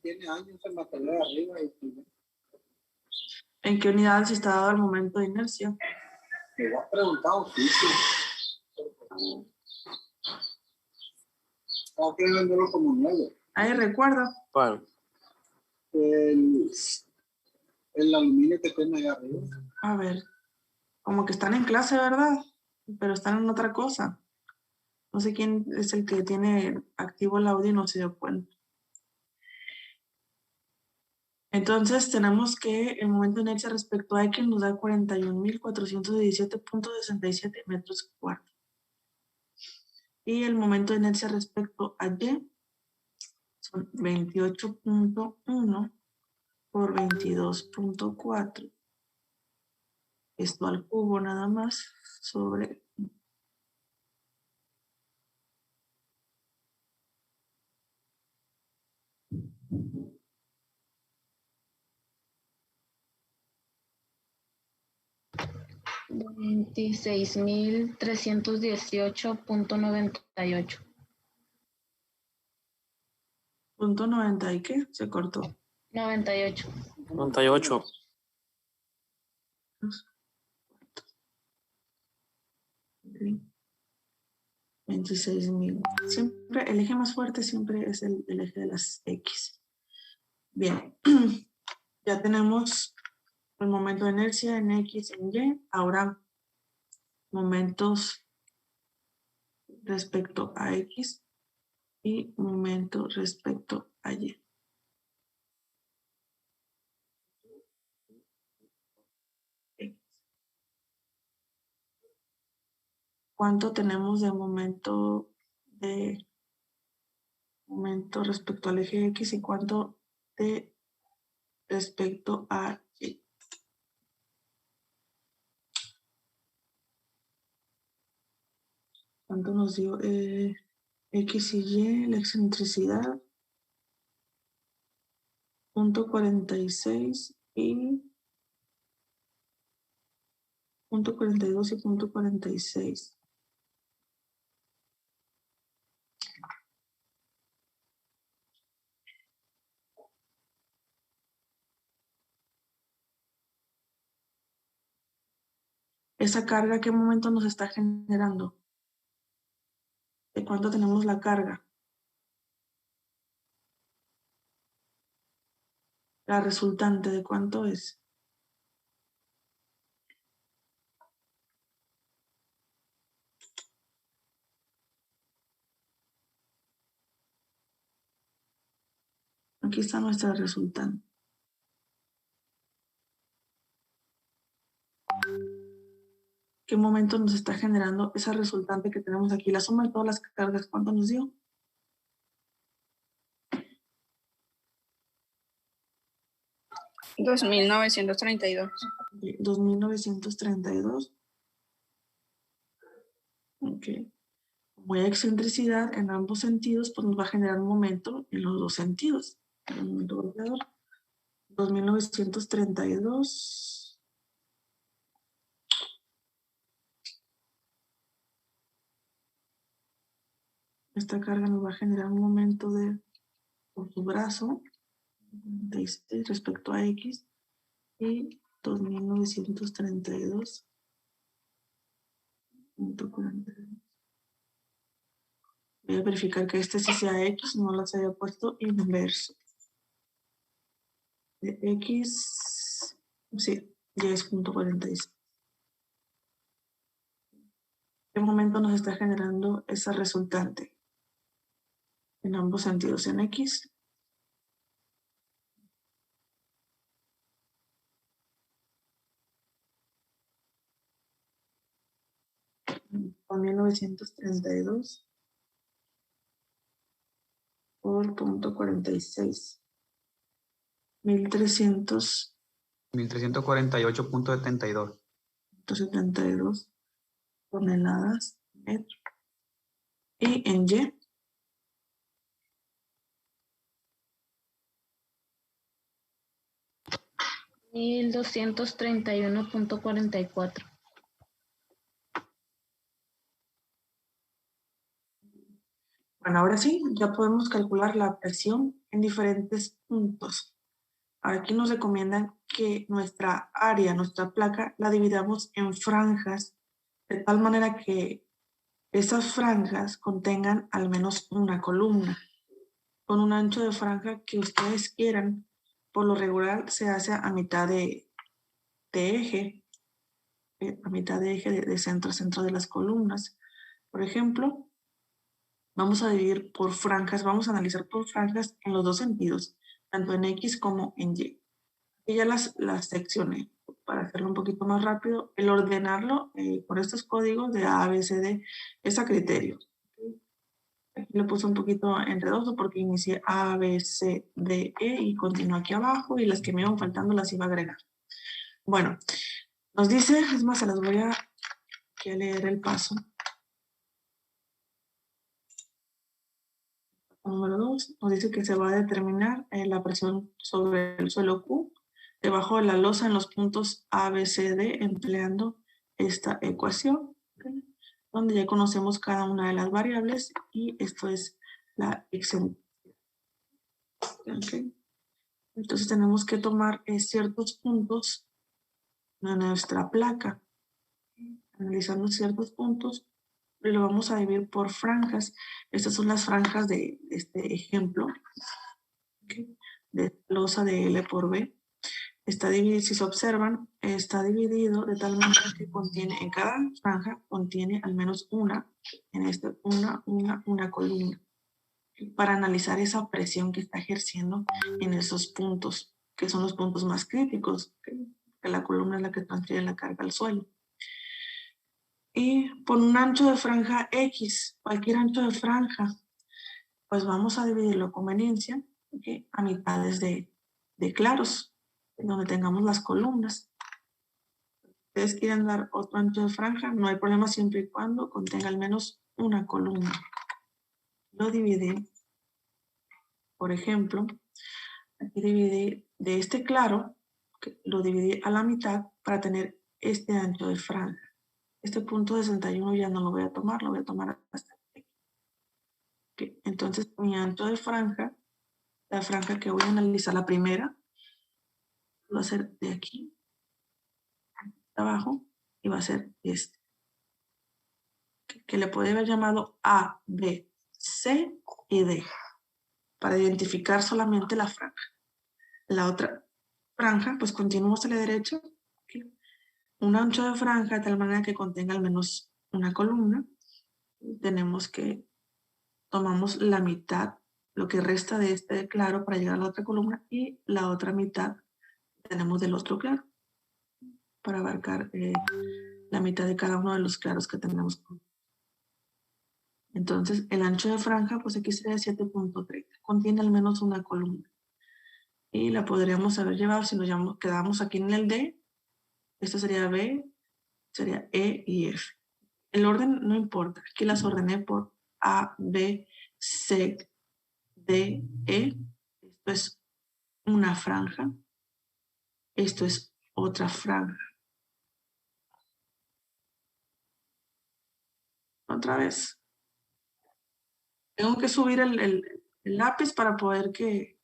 Tiene años en material arriba. ¿En qué unidades está dado el momento de inercia? Me ha preguntado, sí. Estaba creándolo como nuevo. Ahí recuerdo. Bueno, El aluminio que tiene ahí arriba. A ver, como que están en clase, ¿verdad? Pero están en otra cosa. No sé quién es el que tiene activo el audio y no se dio cuenta. Entonces tenemos que el momento de inercia respecto a X nos da 41.417.67 metros cuadrados. Y el momento de inercia respecto a Y son 28.1 por 22.4. Esto al cubo nada más sobre 26.318.98. punto 90 y qué se cortó. 98. 98. 26.000. Siempre el eje más fuerte siempre es el eje de las X. Bien, ya tenemos el momento de inercia en X y en Y. Ahora momentos respecto a X y momento respecto a Y. ¿Cuánto tenemos de momento respecto al eje X y cuánto de respecto a Y? ¿Cuánto nos dio X y Y, la excentricidad? 0.46 y 0.42 y 0.46. Esa carga, ¿qué momento nos está generando? ¿De cuánto tenemos la carga? La resultante, ¿de cuánto es? Aquí está nuestra resultante. ¿Qué momento nos está generando esa resultante que tenemos aquí? La suma de todas las cargas, ¿cuánto nos dio? 2.932. 2.932. Ok. Como hay excentricidad en ambos sentidos, pues nos va a generar un momento en los dos sentidos. El momento golpeador. 2.932. Esta carga nos va a generar un momento por su brazo respecto a X y 2.932.42. Voy a verificar que este sí sea X, no las haya puesto inverso. De X, sí, ya es 0.46. ¿Qué momento nos está generando esa resultante? En ambos sentidos, en X. Con 1932 por 0.46. 1348.72. 172 toneladas metro. Y en Y, 1.231.44. bueno, ahora sí, ya podemos calcular la presión en diferentes puntos. Aquí nos recomiendan que nuestra área, nuestra placa, la dividamos en franjas, de tal manera que esas franjas contengan al menos una columna, con un ancho de franja que ustedes quieran. Por lo regular se hace a mitad de eje, a mitad de eje de centro a centro de las columnas. Por ejemplo, vamos a dividir por franjas, vamos a analizar por franjas en los dos sentidos, tanto en X como en Y. Y ya las seccioné para hacerlo un poquito más rápido. El ordenarlo por estos códigos de A, B, C, D es a criterio. Aquí lo puse un poquito enredoso porque inicié A, B, C, D, E y continúo aquí abajo y las que me iban faltando las iba a agregar. Bueno, nos dice, es más, se las voy a leer el paso. Número 2, nos dice que se va a determinar la presión sobre el suelo Q debajo de la losa en los puntos A, B, C, D, empleando esta ecuación, ¿okay? Donde ya conocemos cada una de las variables y esto es la excentricidad. ¿Okay? Entonces tenemos que tomar ciertos puntos de nuestra placa, analizando ciertos puntos, y lo vamos a dividir por franjas. Estas son las franjas de este ejemplo, ¿okay? De losa de L por B. Está dividido, si se observan, está dividido de tal manera que contiene, en cada franja contiene al menos una columna, para analizar esa presión que está ejerciendo en esos puntos, que son los puntos más críticos, que la columna es la que transfiere la carga al suelo. Y por un ancho de franja X, cualquier ancho de franja, pues vamos a dividirlo a conveniencia, ¿okay? A mitades de claros, donde tengamos las columnas. Ustedes quieren dar otro ancho de franja, no hay problema siempre y cuando contenga al menos una columna. Lo dividí, por ejemplo, aquí dividí de este claro, lo dividí a la mitad para tener este ancho de franja. Este punto 61 ya no lo voy a tomar, lo voy a tomar hasta aquí. Okay. Entonces mi ancho de franja, la franja que voy a analizar, la primera, va a ser de aquí abajo y va a ser este, que le puede haber llamado A, B, C y D, para identificar solamente la franja. La otra franja, pues continuamos a la derecha, ¿okay? Un ancho de franja de tal manera que contenga al menos una columna. Tenemos que tomamos la mitad, lo que resta de este claro para llegar a la otra columna, y la otra mitad tenemos del otro claro para abarcar la mitad de cada uno de los claros que tenemos. Entonces, el ancho de franja, pues aquí sería 7.30. Contiene al menos una columna. Y la podríamos haber llevado, si nos quedamos aquí en el D, esto sería B, sería E y F. El orden no importa. Aquí las ordené por A, B, C, D, E. Esto es una franja. Esto es otra franja. Otra vez. Tengo que subir el lápiz para poder que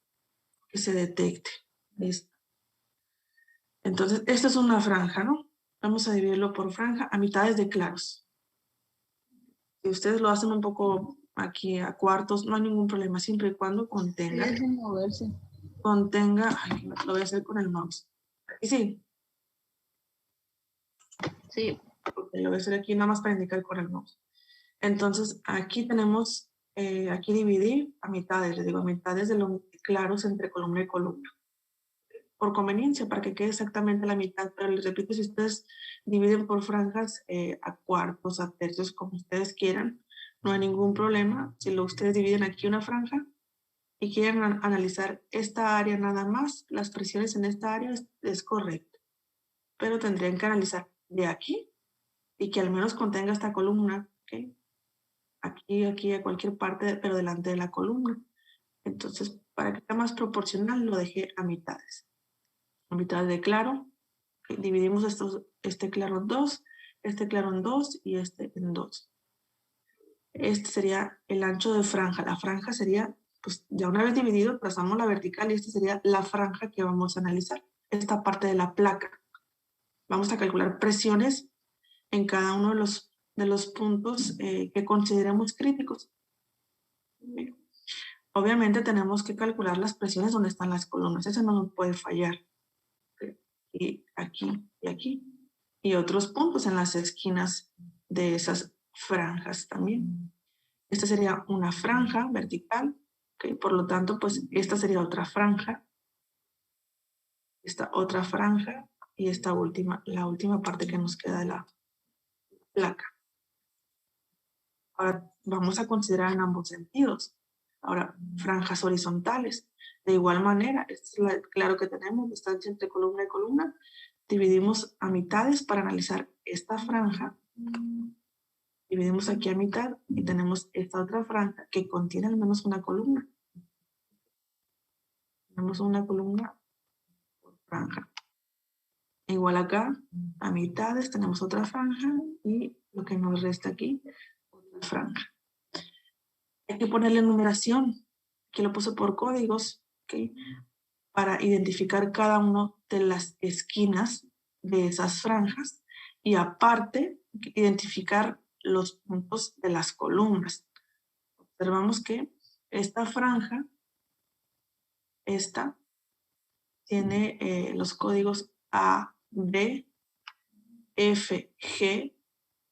se detecte. Listo. Entonces, esta es una franja, ¿no? Vamos a dividirlo por franja a mitades de claros. Si ustedes lo hacen un poco aquí a cuartos, no hay ningún problema, siempre y cuando contenga. Sí, sin moverse. Ay, lo voy a hacer con el mouse. Aquí sí. Sí. Okay, lo voy a hacer aquí nada más para indicar con el mouse. Entonces, aquí tenemos, aquí dividí a mitades, les digo, a mitades de los claros entre columna y columna. Por conveniencia, para que quede exactamente la mitad, pero les repito, si ustedes dividen por franjas a cuartos, a tercios, como ustedes quieran, no hay ningún problema. Si ustedes dividen aquí una franja y quieren analizar esta área nada más, las presiones en esta área es correcto, pero tendrían que analizar de aquí y que al menos contenga esta columna, ¿okay? Aquí, a cualquier parte, pero delante de la columna. Entonces, para que sea más proporcional, lo dejé a mitades. A mitad de claro, dividimos este claro en 2, este claro en 2 y este en 2. Este sería el ancho de franja. La franja sería, pues ya una vez dividido, trazamos la vertical y esta sería la franja que vamos a analizar. Esta parte de la placa. Vamos a calcular presiones en cada uno de los de los puntos que consideremos críticos. Obviamente tenemos que calcular las presiones donde están las columnas. Eso no nos puede fallar. Y aquí y aquí. Y otros puntos en las esquinas de esas franjas también. Esta sería una franja vertical. ¿Okay? Por lo tanto, pues esta sería otra franja. Esta otra franja. Y esta última, la última parte que nos queda de la placa. Ahora vamos a considerar en ambos sentidos. Ahora, franjas horizontales. De igual manera, claro que tenemos distancia entre columna y columna. Dividimos a mitades para analizar esta franja. Dividimos aquí a mitad y tenemos esta otra franja que contiene al menos una columna. Tenemos una columna por franja. Igual acá, a mitades tenemos otra franja y lo que nos resta aquí, otra franja. Hay que ponerle numeración, que lo puse por códigos, ¿okay? Para identificar cada una de las esquinas de esas franjas y aparte identificar los puntos de las columnas. Observamos que esta franja, esta, tiene los códigos A, B, F, G,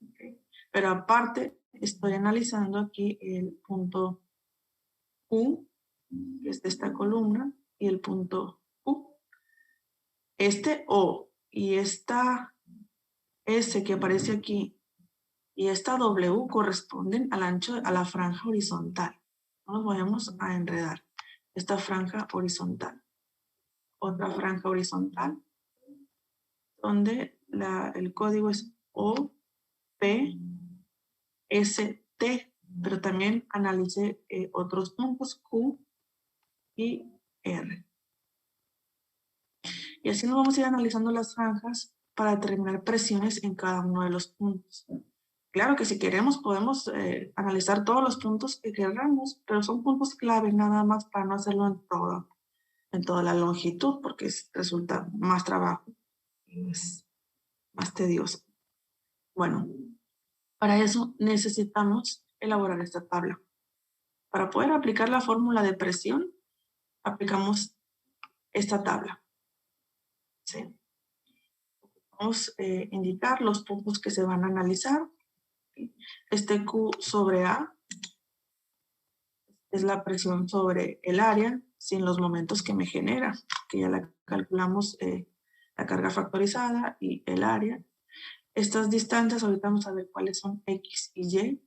¿okay? Pero aparte estoy analizando aquí el punto Q, que es de esta columna, y el punto Q. Este O y esta S que aparece aquí y esta W corresponden al ancho, a la franja horizontal. No nos vayamos a enredar. Esta franja horizontal. Otra franja horizontal, donde el código es O, P, S, T, pero también analicé otros puntos Q y R. Y así nos vamos a ir analizando las franjas para determinar presiones en cada uno de los puntos. Claro que si queremos podemos analizar todos los puntos que queramos, pero son puntos clave nada más para no hacerlo en toda la longitud, porque resulta más trabajo y es más tedioso. Bueno, para eso necesitamos elaborar esta tabla. Para poder aplicar la fórmula de presión, aplicamos esta tabla. ¿Sí? Vamos a indicar los puntos que se van a analizar. Este Q sobre A es la presión sobre el área sin los momentos que me genera, que ya la calculamos la carga factorizada y el área. Estas distancias, ahorita vamos a ver cuáles son X y Y,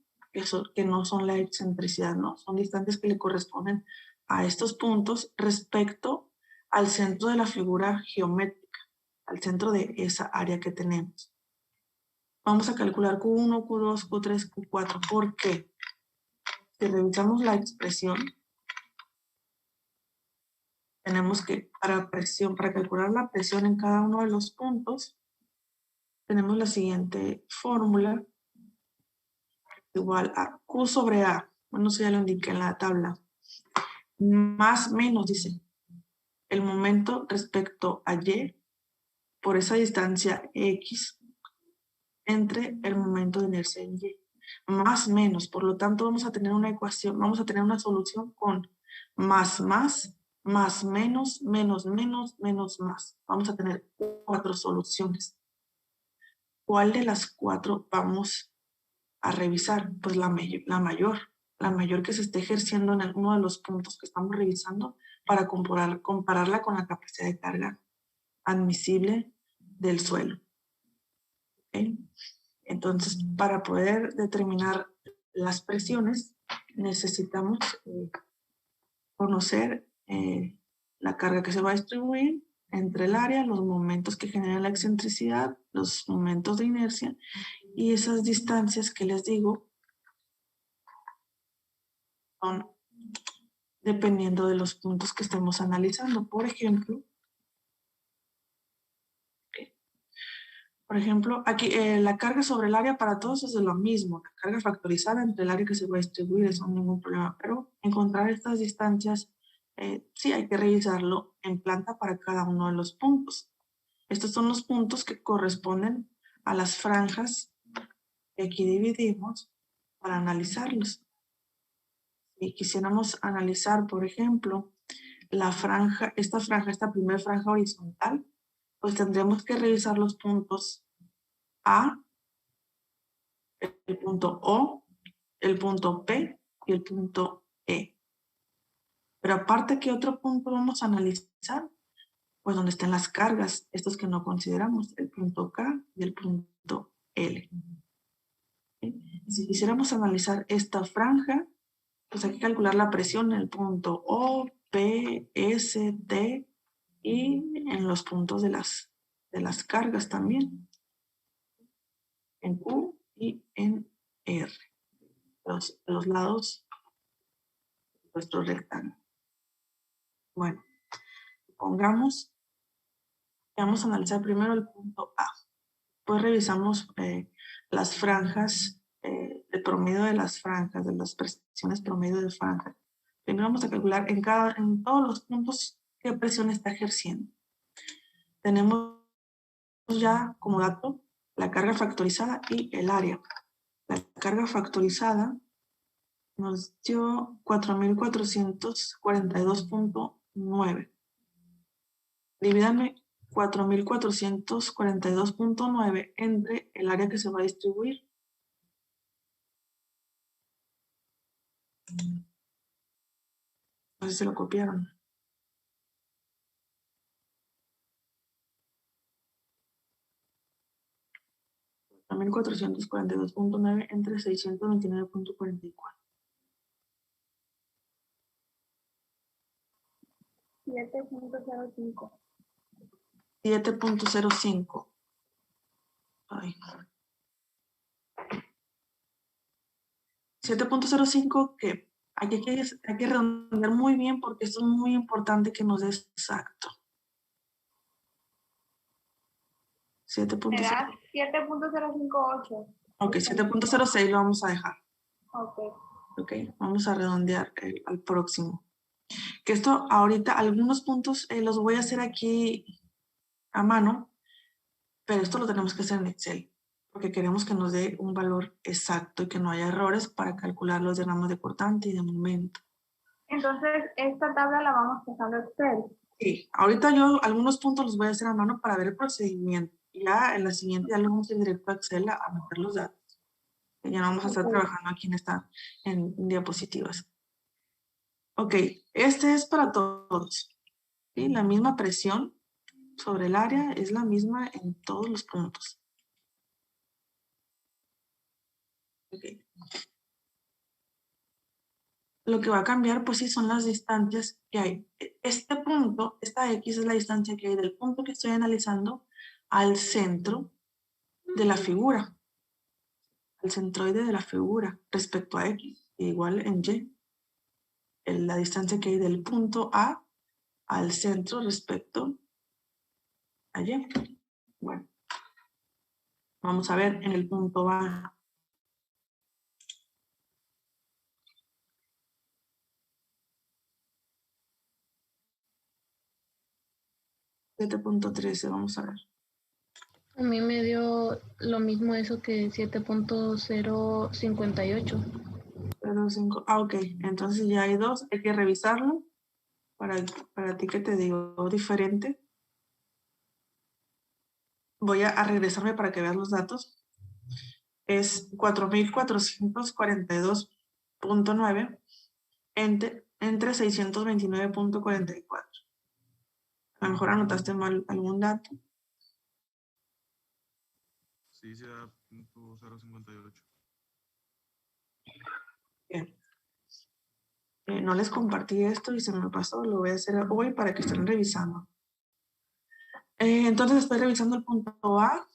que no son la excentricidad, ¿no? Son distancias que le corresponden a estos puntos respecto al centro de la figura geométrica, al centro de esa área que tenemos. Vamos a calcular Q1, Q2, Q3, Q4. ¿Por qué? Si revisamos la expresión, tenemos que para calcular la presión en cada uno de los puntos, tenemos la siguiente fórmula, igual a Q sobre A. Bueno, eso ya lo indiqué en la tabla. Más menos, dice, el momento respecto a Y por esa distancia X entre el momento de inercia en Y. Más menos, por lo tanto vamos a tener una ecuación, vamos a tener una solución con más, menos, menos, más. Vamos a tener 4 soluciones. ¿Cuál de las 4 vamos a revisar? Pues la mayor que se esté ejerciendo en alguno de los puntos que estamos revisando para compararla con la capacidad de carga admisible del suelo. ¿Okay? Entonces, para poder determinar las presiones, necesitamos conocer la carga que se va a distribuir entre el área, los momentos que generan la excentricidad, los momentos de inercia y esas distancias que les digo son dependiendo de los puntos que estemos analizando. Por ejemplo, aquí la carga sobre el área para todos es de lo mismo. La carga factorizada entre el área que se va a distribuir, eso no es ningún problema. Pero encontrar estas distancias, sí hay que revisarlo en planta para cada uno de los puntos. Estos son los puntos que corresponden a las franjas Y aquí dividimos para analizarlos. Si quisiéramos analizar, por ejemplo, la franja, esta primera franja horizontal, pues tendremos que revisar los puntos A, el punto O, el punto P y el punto E. Pero aparte, ¿qué otro punto vamos a analizar? Pues donde estén las cargas, estos que no consideramos, el punto K y el punto L. ¿Sí? Si quisiéramos analizar esta franja, pues hay que calcular la presión en el punto O, P, S, T y en los puntos de las cargas también, en Q y en R, los lados de nuestro rectángulo. Bueno, pongamos que vamos a analizar primero el punto A. Pues revisamos las franjas, el promedio de las franjas, de las presiones promedio de franja. Primero vamos a calcular en todos los puntos qué presión está ejerciendo. Tenemos ya como dato la carga factorizada y el área. La carga factorizada nos dio 4.442.9. Divídame 4.442.9 entre el área que se va a distribuir. No sé si lo copiaron. También 442.9 entre 629.44. 7.05. 7.05. Ay. 7.05 que hay que redondear muy bien porque esto es muy importante que nos dé exacto. 7.0. 7.058. Ok, 7.06 lo vamos a dejar. Ok. Ok, vamos a redondear al próximo. Que esto ahorita, algunos puntos los voy a hacer aquí a mano, pero esto lo tenemos que hacer en Excel, porque queremos que nos dé un valor exacto y que no haya errores para calcular los diagramas de cortante y de momento. Entonces, esta tabla la vamos pasando a Excel. Sí, ahorita yo algunos puntos los voy a hacer a mano para ver el procedimiento. Y ya en la siguiente ya lo vamos a ir directo a Excel a meter los datos. Y ya no vamos a estar trabajando aquí en diapositivas. Ok, este es para todos. ¿Sí? La misma presión sobre el área es la misma en todos los puntos. Okay. Lo que va a cambiar, pues sí, son las distancias que hay. Este punto, esta X es la distancia que hay del punto que estoy analizando al centro de la figura. Al centroide de la figura respecto a X, igual en Y. La distancia que hay del punto A al centro respecto a Y. Bueno, vamos a ver en el punto A. .13, vamos a ver. A mí me dio lo mismo eso que 7.058. 0.5. Ah, ok. Entonces ya hay dos. Hay que revisarlo. Para ti que te digo diferente. Voy a regresarme para que veas los datos. Es 4.442.9 entre 629.44. A lo mejor anotaste mal algún dato. Sí, se da .058. Bien. No les compartí esto y se me pasó. Lo voy a hacer hoy para que estén revisando. Entonces estoy revisando el punto A.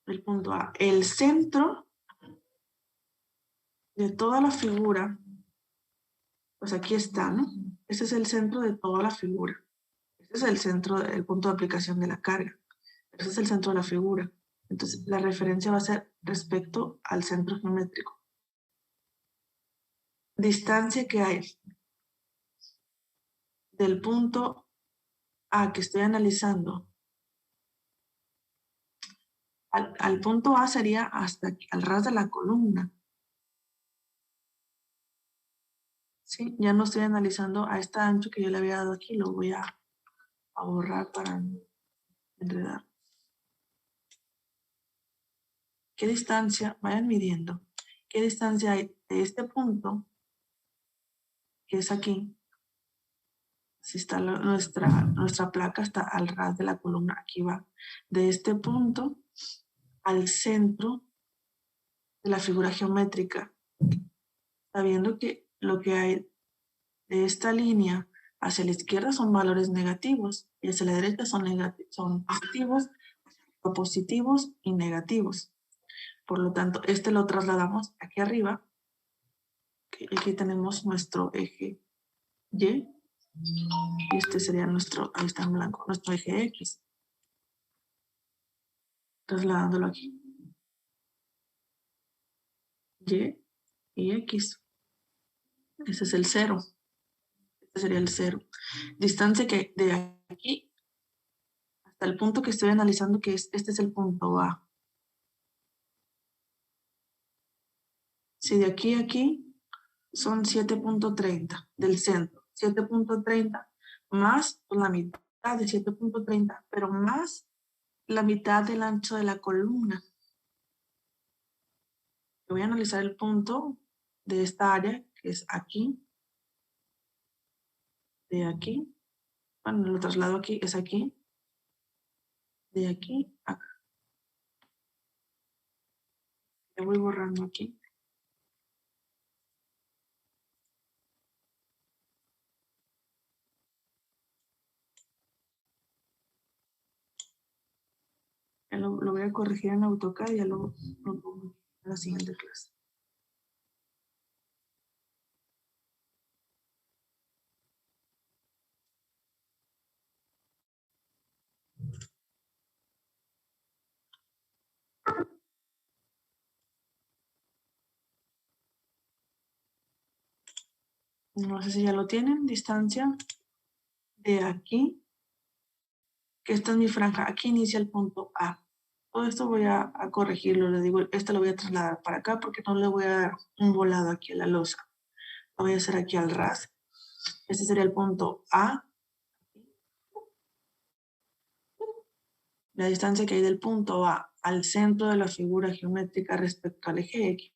El punto A. El centro de toda la figura, pues aquí está, ¿no? Ese es el centro de toda la figura. Ese es el centro, el punto de aplicación de la carga. Ese es el centro de la figura. Entonces, la referencia va a ser respecto al centro geométrico. Distancia que hay del punto A que estoy analizando al punto A sería hasta aquí, al ras de la columna. Sí, ya no estoy analizando a este ancho que yo le había dado aquí, lo voy a borrar para no enredar. ¿Qué distancia? Vayan midiendo. ¿Qué distancia hay de este punto, que es aquí? Si está nuestra placa, está al ras de la columna, aquí va. De este punto al centro de la figura geométrica. Sabiendo que lo que hay de esta línea hacia la izquierda son valores negativos y hacia la derecha son positivos y negativos. Por lo tanto, este lo trasladamos aquí arriba. Aquí tenemos nuestro eje Y. Y este sería nuestro, ahí está en blanco, nuestro eje X. Trasladándolo aquí. Y y X. Ese es el 0. Este sería el 0. Distancia que de aquí hasta el punto que estoy analizando, que es, este es el punto A. Si de aquí a aquí son 7.30 del centro. 7.30 más la mitad de 7.30, pero más la mitad del ancho de la columna. Voy a analizar el punto de esta área, que es aquí, de aquí. Bueno, lo traslado aquí, es aquí, de aquí a acá. Le voy borrando aquí. Ya lo voy a corregir en AutoCAD y ya lo pongo en la siguiente clase. No sé si ya lo tienen, distancia de aquí, que esta es mi franja, aquí inicia el punto A. Todo esto voy a corregirlo, le digo, este lo voy a trasladar para acá porque no le voy a dar un volado aquí a la losa. Lo voy a hacer aquí al ras. Este sería el punto A. La distancia que hay del punto A al centro de la figura geométrica respecto al eje X.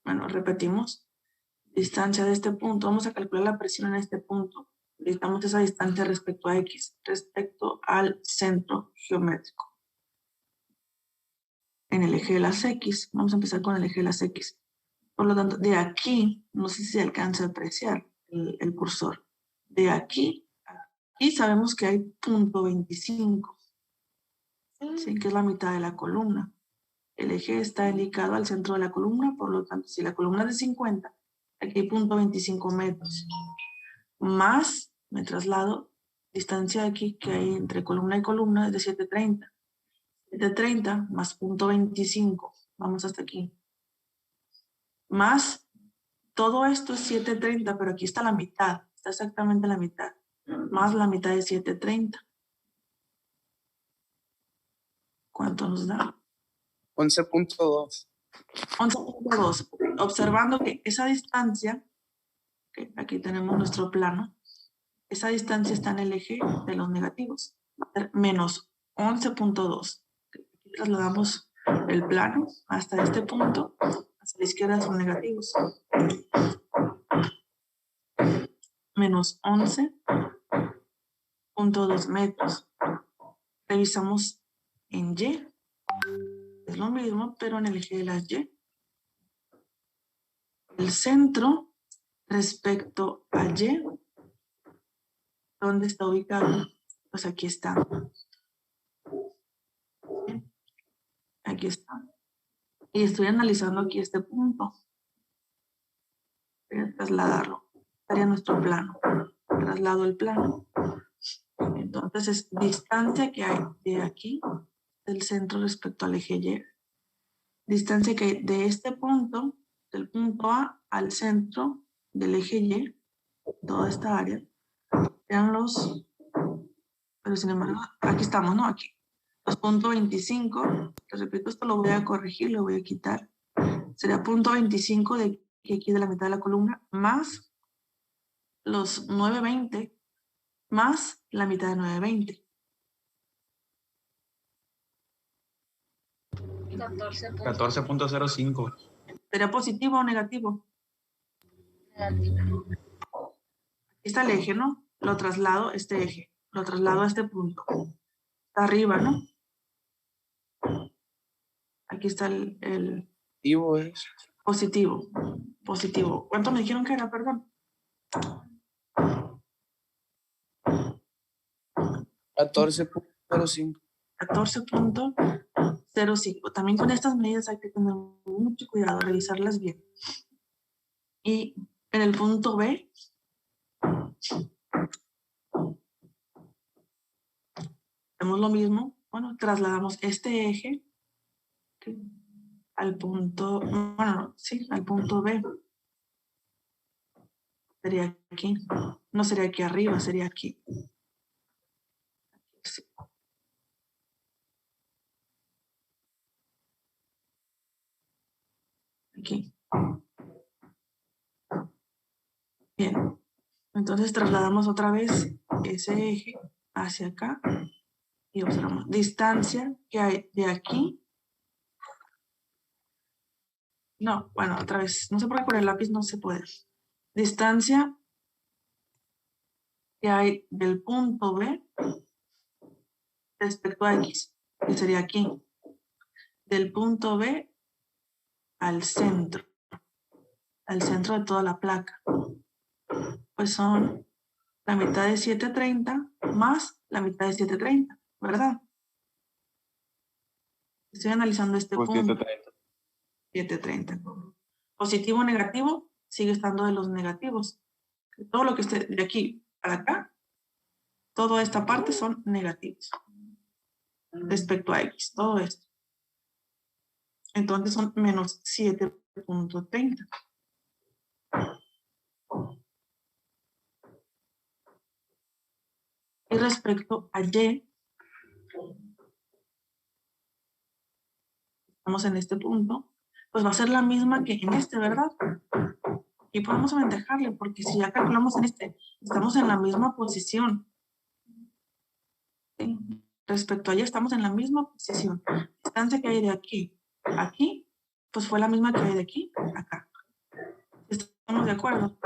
Bueno, repetimos. Distancia de este punto. Vamos a calcular la presión en este punto. Necesitamos esa distancia respecto a X, respecto al centro geométrico. En el eje de las X, vamos a empezar con el eje de las X. Por lo tanto, de aquí, no sé si se alcanza a apreciar el cursor. De aquí a aquí sabemos que hay punto 25, ¿sí? Que es la mitad de la columna. El eje está indicado al centro de la columna, por lo tanto, si la columna es de 50, aquí hay punto 25 metros. Más, me traslado, distancia aquí que hay entre columna y columna es de 730. 730 más punto 25, vamos hasta aquí. Más, todo esto es 730, pero aquí está la mitad, está exactamente la mitad. Más la mitad de 730. ¿Cuánto nos da? 11.2. 11.2. Observando que esa distancia, que aquí tenemos nuestro plano, esa distancia está en el eje de los negativos. Va a ser menos 11.2. Aquí trasladamos el plano hasta este punto. Hacia la izquierda son negativos. Menos 11.2 metros. Revisamos en Y. Es lo mismo, pero en el eje de las Y. El centro respecto a Y, ¿dónde está ubicado? Pues aquí está. Aquí está. Y estoy analizando aquí este punto. Voy a trasladarlo. Estaría nuestro plano. Traslado el plano. Entonces es distancia que hay de aquí, del centro respecto al eje Y. Distancia que hay de este punto, del punto A al centro del eje Y, toda esta área, sean los, pero sin embargo, aquí estamos, ¿no? Aquí. Los punto 25, les repito, esto lo voy a corregir, lo voy a quitar. Sería punto 25 de aquí de la mitad de la columna, más los 920, más la mitad de 920. 14.05. ¿Sería positivo o negativo? Negativo. Aquí está el eje, ¿no? Lo traslado, este eje, lo traslado a este punto. Está arriba, ¿no? Aquí está el Positivo es. positivo. Positivo. ¿Cuánto me dijeron que era, perdón? 14.05. 14.05. También con estas medidas hay que tener mucho cuidado, revisarlas bien. Y en el punto B, hacemos lo mismo. Bueno, trasladamos este eje al punto, bueno, sí, al punto B. Sería aquí. No sería aquí arriba, sería aquí. Sí. Aquí. Bien. Entonces trasladamos otra vez ese eje hacia acá y observamos distancia que hay de aquí. No, bueno, otra vez. No sé por qué con el lápiz no se puede. Distancia que hay del punto B respecto a X, que sería aquí. Del punto B al centro de toda la placa. Pues son la mitad de 730 más la mitad de 730, ¿verdad? Estoy analizando este Pues punto. 730. 730. Positivo o negativo, sigue estando de los negativos. Todo lo que esté de aquí para acá, toda esta parte son negativos. Respecto a X, todo esto. Entonces son menos 7.30. Y respecto a Y, estamos en este punto, pues va a ser la misma que en este, ¿verdad? Y podemos aventajarle, porque si ya calculamos en este, estamos en la misma posición. ¿Sí? Respecto a Y estamos en la misma posición. Distancia que hay de aquí a aquí, pues fue la misma que hay de aquí a acá. ¿Estamos de acuerdo?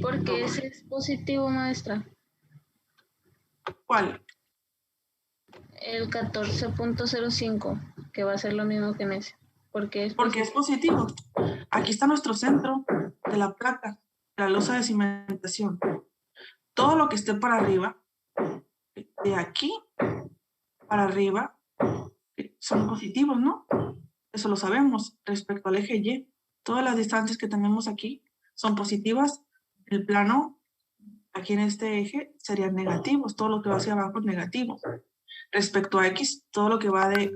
Porque ese es positivo, maestra. ¿Cuál? El 14.05, que va a ser lo mismo que en ese. Porque es Porque es positivo. Aquí está nuestro centro de la placa, de la losa de cimentación. Todo lo que esté para arriba, de aquí para arriba, son positivos, ¿no? Eso lo sabemos respecto al eje Y. Todas las distancias que tenemos aquí son positivas. El plano, aquí en este eje, serían negativos. Todo lo que va hacia abajo es negativo. Respecto a X, todo lo que va de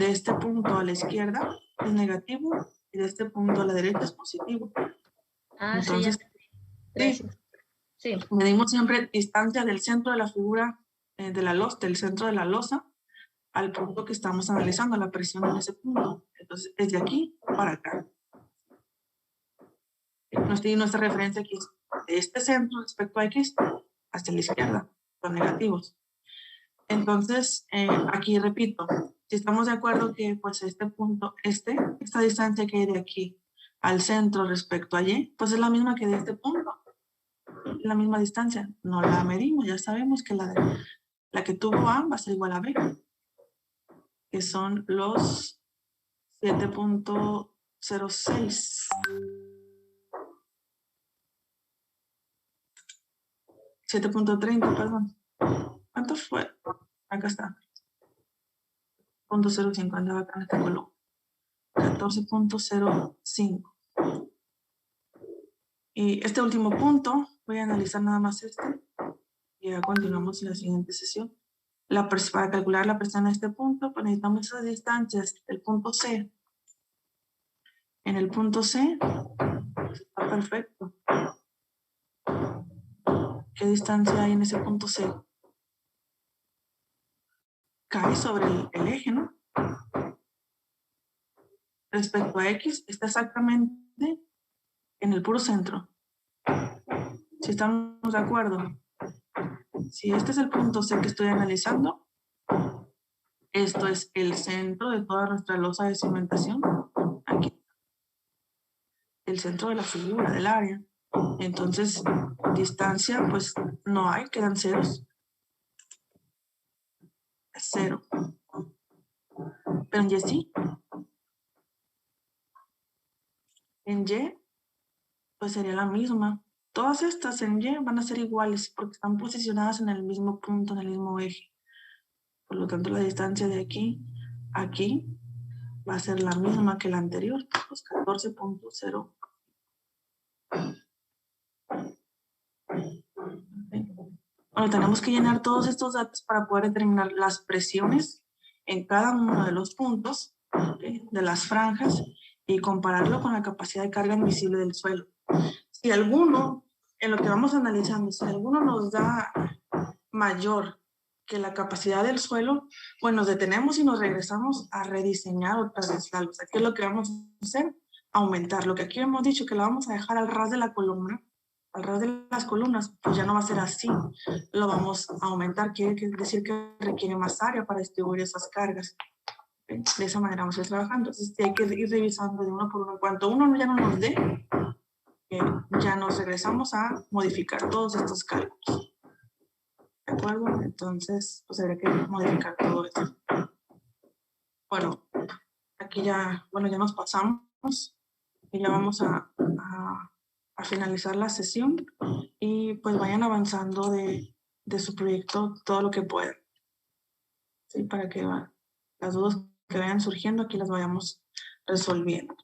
este punto a la izquierda es negativo y de este punto a la derecha es positivo. Ah, Entonces, sí, ya. Gracias. Sí. medimos siempre distancia del centro de la figura de la losa, del centro de la losa al punto que estamos analizando, la presión en ese punto. Entonces, es de aquí para acá. Nuestra referencia aquí es de este centro respecto a X hasta la izquierda, los negativos. Entonces, aquí repito, si estamos de acuerdo que pues este punto, esta distancia que hay de aquí al centro respecto a Y, pues es la misma que de este punto, la misma distancia, no la medimos, ya sabemos que la que tuvo A va a ser igual a B, que son los 7.06. 7.30, perdón. ¿Cuánto fue? Acá está. 0.05, andaba acá en esta columna. 14.05. Y este último punto, voy a analizar nada más este. Y ya continuamos en la siguiente sesión. Para calcular la presión a este punto, pues necesitamos esas distancias del punto C. En el punto C, pues está perfecto. ¿Qué distancia hay en ese punto C? Cae sobre el eje, ¿no? Respecto a X, está exactamente en el puro centro. Si estamos de acuerdo. Si este es el punto C que estoy analizando, esto es el centro de toda nuestra losa de cimentación. Aquí. El centro de la figura, del área. Entonces, distancia, pues no hay, quedan ceros. Es 0. Pero en Y sí. En Y, pues sería la misma. Todas estas en Y van a ser iguales porque están posicionadas en el mismo punto, en el mismo eje. Por lo tanto, la distancia de aquí a aquí va a ser la misma que la anterior, pues 14.0. Bueno, tenemos que llenar todos estos datos para poder determinar las presiones en cada uno de los puntos, de las franjas, y compararlo con la capacidad de carga invisible del suelo. Si alguno, en lo que vamos analizando, si alguno nos da mayor que la capacidad del suelo, pues nos detenemos y nos regresamos a rediseñar otra vez la luz. Aquí es lo que vamos a hacer, aumentar. Lo que aquí hemos dicho que la vamos a dejar al ras de la columna, al ras de las columnas, pues ya no va a ser así. Lo vamos a aumentar, quiere decir que requiere más área para distribuir esas cargas. De esa manera vamos a ir trabajando. Entonces hay que ir revisando de uno por uno. En cuanto uno ya no nos dé, ya nos regresamos a modificar todos estos cálculos. ¿De acuerdo? Entonces, pues habría que modificar todo esto. Bueno, aquí ya, bueno, ya nos pasamos y ya vamos a finalizar la sesión y pues vayan avanzando de su proyecto todo lo que puedan. ¿Sí? Para que las dudas que vayan surgiendo aquí las vayamos resolviendo.